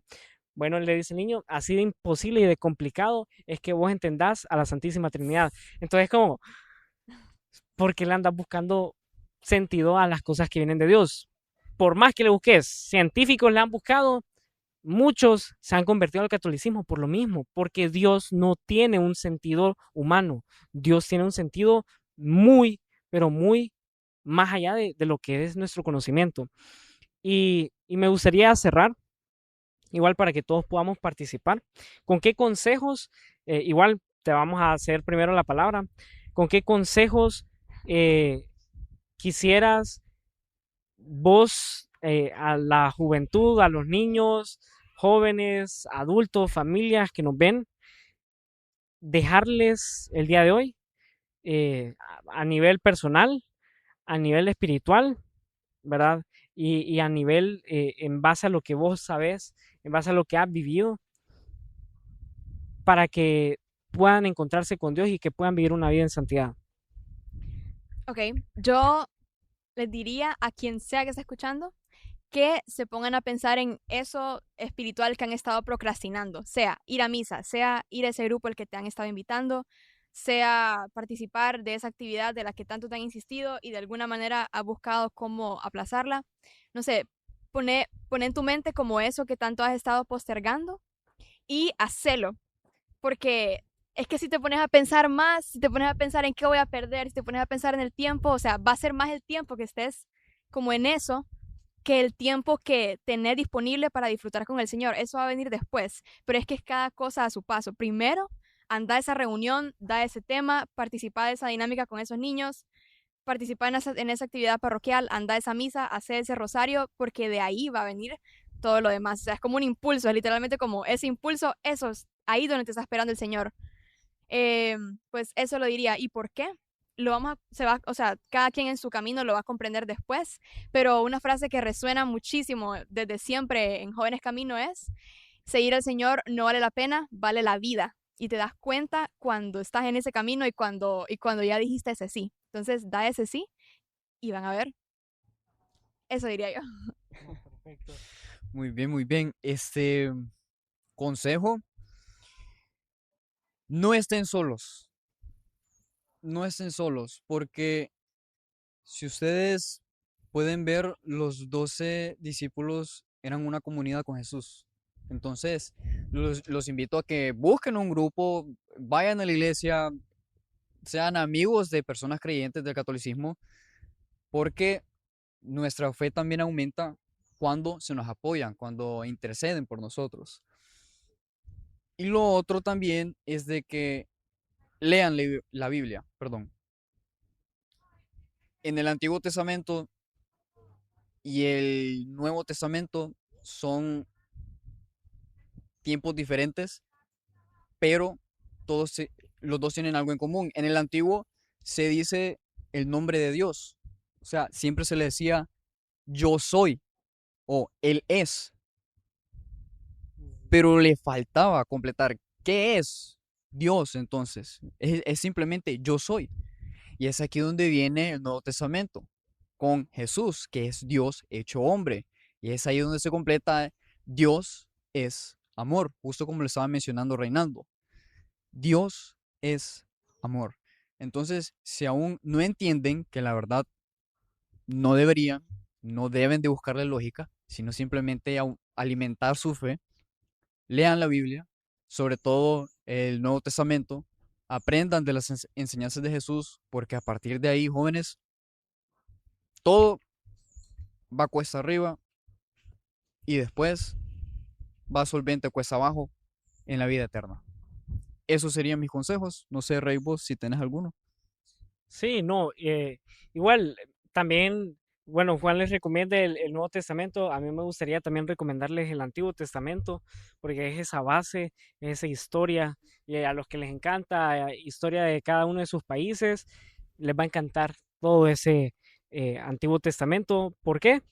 Bueno, le dice el niño, así de imposible y de complicado es que vos entendás a la Santísima Trinidad. Entonces, como, ¿por qué le andas buscando sentido a las cosas que vienen de Dios? Por más que le busques, científicos le han buscado, muchos se han convertido al catolicismo por lo mismo, porque Dios no tiene un sentido humano. Dios tiene un sentido muy, pero muy más allá de lo que es nuestro conocimiento. Y me gustaría cerrar, igual para que todos podamos participar, con qué consejos, igual te vamos a hacer primero la palabra, con qué consejos quisieras vos a la juventud, a los niños, jóvenes, adultos, familias que nos ven, dejarles el día de hoy a nivel personal, a nivel espiritual, ¿verdad? Y a nivel, en base a lo que vos sabés, en base a lo que has vivido, para que puedan encontrarse con Dios y que puedan vivir una vida en santidad. Ok, yo les diría a quien sea que esté escuchando que se pongan a pensar en eso espiritual que han estado procrastinando, sea ir a misa, sea ir a ese grupo al que te han estado invitando, sea participar de esa actividad de la que tanto te han insistido y de alguna manera has buscado cómo aplazarla. No sé, pone en tu mente como eso que tanto has estado postergando y hacelo, porque es que si te pones a pensar más, si te pones a pensar en qué voy a perder, si te pones a pensar en el tiempo, o sea, va a ser más el tiempo que estés como en eso que el tiempo que tenés disponible para disfrutar con el Señor. Eso va a venir después, pero es que es cada cosa a su paso. Primero, anda a esa reunión, da ese tema, participa de esa dinámica con esos niños, participa en esa actividad parroquial, anda a esa misa, hace ese rosario, porque de ahí va a venir todo lo demás. O sea, es como un impulso, es literalmente como ese impulso, eso es ahí donde te está esperando el Señor. Pues eso lo diría. ¿Y por qué? O sea, cada quien en su camino lo va a comprender después, pero una frase que resuena muchísimo desde siempre en Jóvenes Camino es, seguir al Señor no vale la pena, vale la vida. Y te das cuenta cuando estás en ese camino y cuando ya dijiste ese sí. Entonces, da ese sí y van a ver. Eso diría yo. Perfecto. Muy bien, muy bien. Este consejo, no estén solos. No estén solos, porque si ustedes pueden ver, los 12 discípulos eran una comunidad con Jesús. Entonces, los invito a que busquen un grupo, vayan a la iglesia, sean amigos de personas creyentes del catolicismo, porque nuestra fe también aumenta cuando se nos apoyan, cuando interceden por nosotros. Y lo otro también es de que lean la Biblia, perdón. En el Antiguo Testamento y el Nuevo Testamento son tiempos diferentes, pero los dos tienen algo en común. En el Antiguo se dice el nombre de Dios, o sea, siempre se le decía yo soy o Él es, pero le faltaba completar qué es Dios entonces. Es simplemente yo soy. Y es aquí donde viene el Nuevo Testamento, con Jesús, que es Dios hecho hombre. Y es ahí donde se completa Dios es amor, justo como le estaba mencionando Reinaldo. Dios es amor. Entonces, si aún no entienden que la verdad no deberían, no deben de buscarle lógica, sino simplemente alimentar su fe, lean la Biblia, sobre todo el Nuevo Testamento, aprendan de las enseñanzas de Jesús, porque a partir de ahí, jóvenes, todo va cuesta arriba y después va solvente cuesta abajo en la vida eterna. Esos serían mis consejos. No sé, Rey, vos si tenés alguno. Sí, no, igual también, bueno, Juan les recomienda el Nuevo Testamento, a mí me gustaría también recomendarles el Antiguo Testamento, porque es esa base, es esa historia, y a los que les encanta historia de cada uno de sus países, les va a encantar todo ese Antiguo Testamento. ¿Por qué?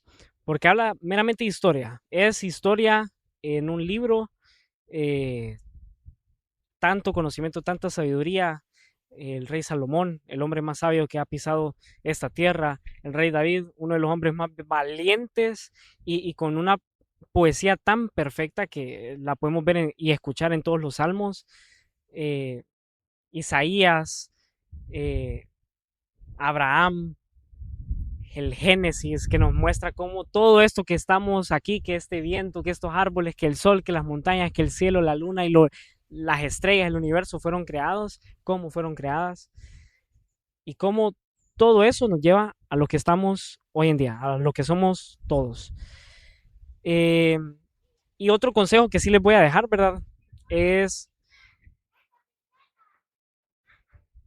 Porque habla meramente de historia, es historia en un libro, eh, tanto conocimiento, tanta sabiduría. El rey Salomón, el hombre más sabio que ha pisado esta tierra, el rey David, uno de los hombres más valientes y con una poesía tan perfecta que la podemos ver y escuchar en todos los salmos. eh, Isaías, eh, Abraham, el Génesis, que nos muestra cómo todo esto que estamos aquí, que este viento, que estos árboles, que el sol, que las montañas, que el cielo, la luna y las estrellas del universo fueron creados, cómo fueron creadas y cómo todo eso nos lleva a lo que estamos hoy en día, a lo que somos todos. Eh, y otro consejo que sí les voy a dejar, ¿verdad? Es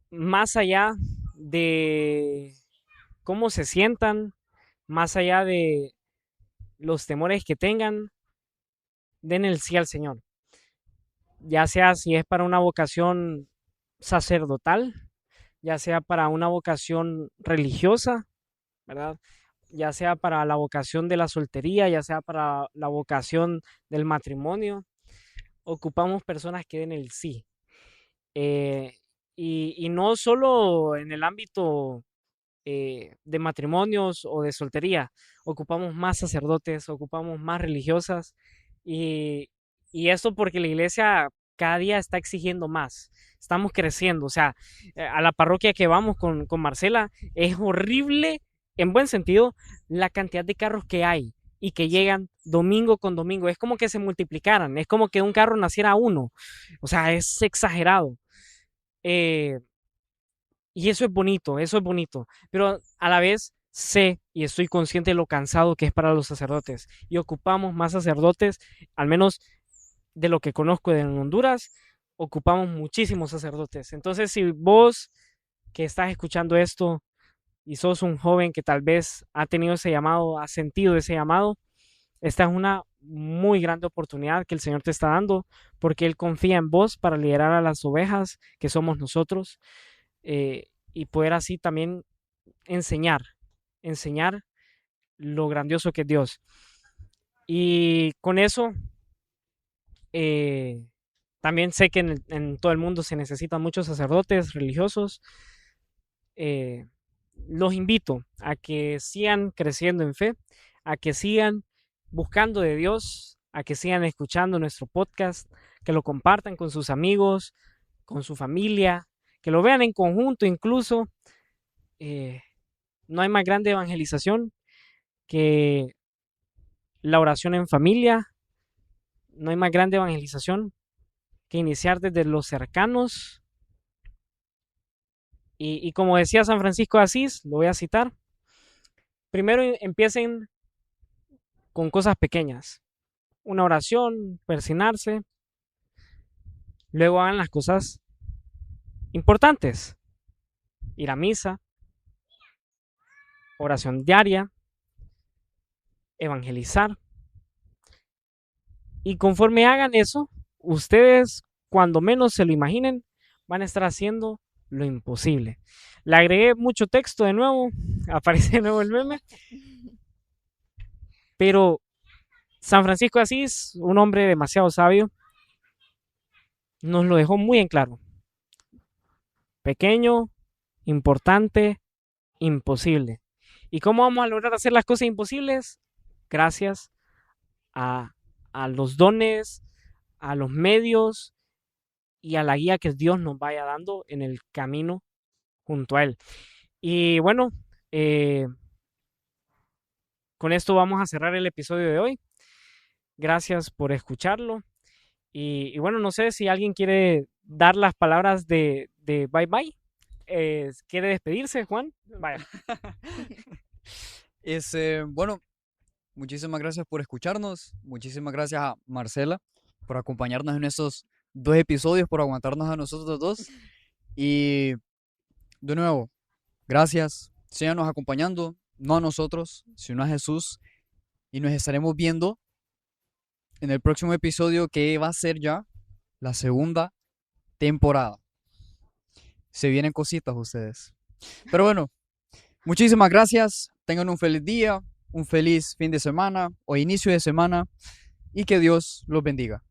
más allá de cómo se sientan, más allá de los temores que tengan, den el sí al Señor. Ya sea si es para una vocación sacerdotal, ya sea para una vocación religiosa, ¿verdad? Ya sea para la vocación de la soltería, ya sea para la vocación del matrimonio, ocupamos personas que den el sí. Eh, y no solo en el ámbito de matrimonios o de soltería, ocupamos más sacerdotes, ocupamos más religiosas y, y esto porque la iglesia cada día está exigiendo más, estamos creciendo, o sea, a la parroquia que vamos con Marcela es horrible, en buen sentido, la cantidad de carros que hay y que llegan domingo con domingo, es como que se multiplicaran, es como que un carro naciera uno, o sea, es exagerado. Eh, y eso es bonito, pero a la vez sé y estoy consciente de lo cansado que es para los sacerdotes y ocupamos más sacerdotes, al menos de lo que conozco en Honduras, ocupamos muchísimos sacerdotes. Entonces, si vos que estás escuchando esto y sos un joven que tal vez ha tenido ese llamado, ha sentido ese llamado, esta es una muy grande oportunidad que el Señor te está dando porque Él confía en vos para liderar a las ovejas que somos nosotros, y poder así también enseñar, enseñar lo grandioso que es Dios. Y con eso, eh, también sé que en todo el mundo se necesitan muchos sacerdotes religiosos. Eh, los invito a que sigan creciendo en fe, a que sigan buscando de Dios, a que sigan escuchando nuestro podcast, que lo compartan con sus amigos, con su familia, que lo vean en conjunto incluso. Eh, no hay más grande evangelización que la oración en familia, no hay más grande evangelización que iniciar desde los cercanos. Y como decía San Francisco de Asís, lo voy a citar, primero empiecen con cosas pequeñas, una oración, persinarse, luego hagan las cosas importantes, ir a misa, oración diaria, evangelizar. Y conforme hagan eso, ustedes, cuando menos se lo imaginen, van a estar haciendo lo imposible. Le agregué mucho texto de nuevo, aparece de nuevo el meme, pero San Francisco de Asís, un hombre demasiado sabio, nos lo dejó muy en claro. Pequeño, importante, imposible. ¿Y cómo vamos a lograr hacer las cosas imposibles? Gracias a, a los dones, a los medios y a la guía que Dios nos vaya dando en el camino junto a Él. Y bueno, eh, con esto vamos a cerrar el episodio de hoy. Gracias por escucharlo. Y bueno, no sé si alguien quiere dar las palabras de bye bye. ¿Quiere despedirse, Juan? Vaya. Bueno, muchísimas gracias por escucharnos. Muchísimas gracias a Marcela por acompañarnos en estos 2 episodios, por aguantarnos a nosotros dos. Y de nuevo, Gracias. Síganos acompañando, no a nosotros, sino a Jesús. Y nos estaremos viendo en el próximo episodio, que va a ser ya la segunda temporada. Se vienen cositas ustedes. Pero bueno, muchísimas gracias. Tengan un feliz día, un feliz fin de semana o inicio de semana y que Dios los bendiga.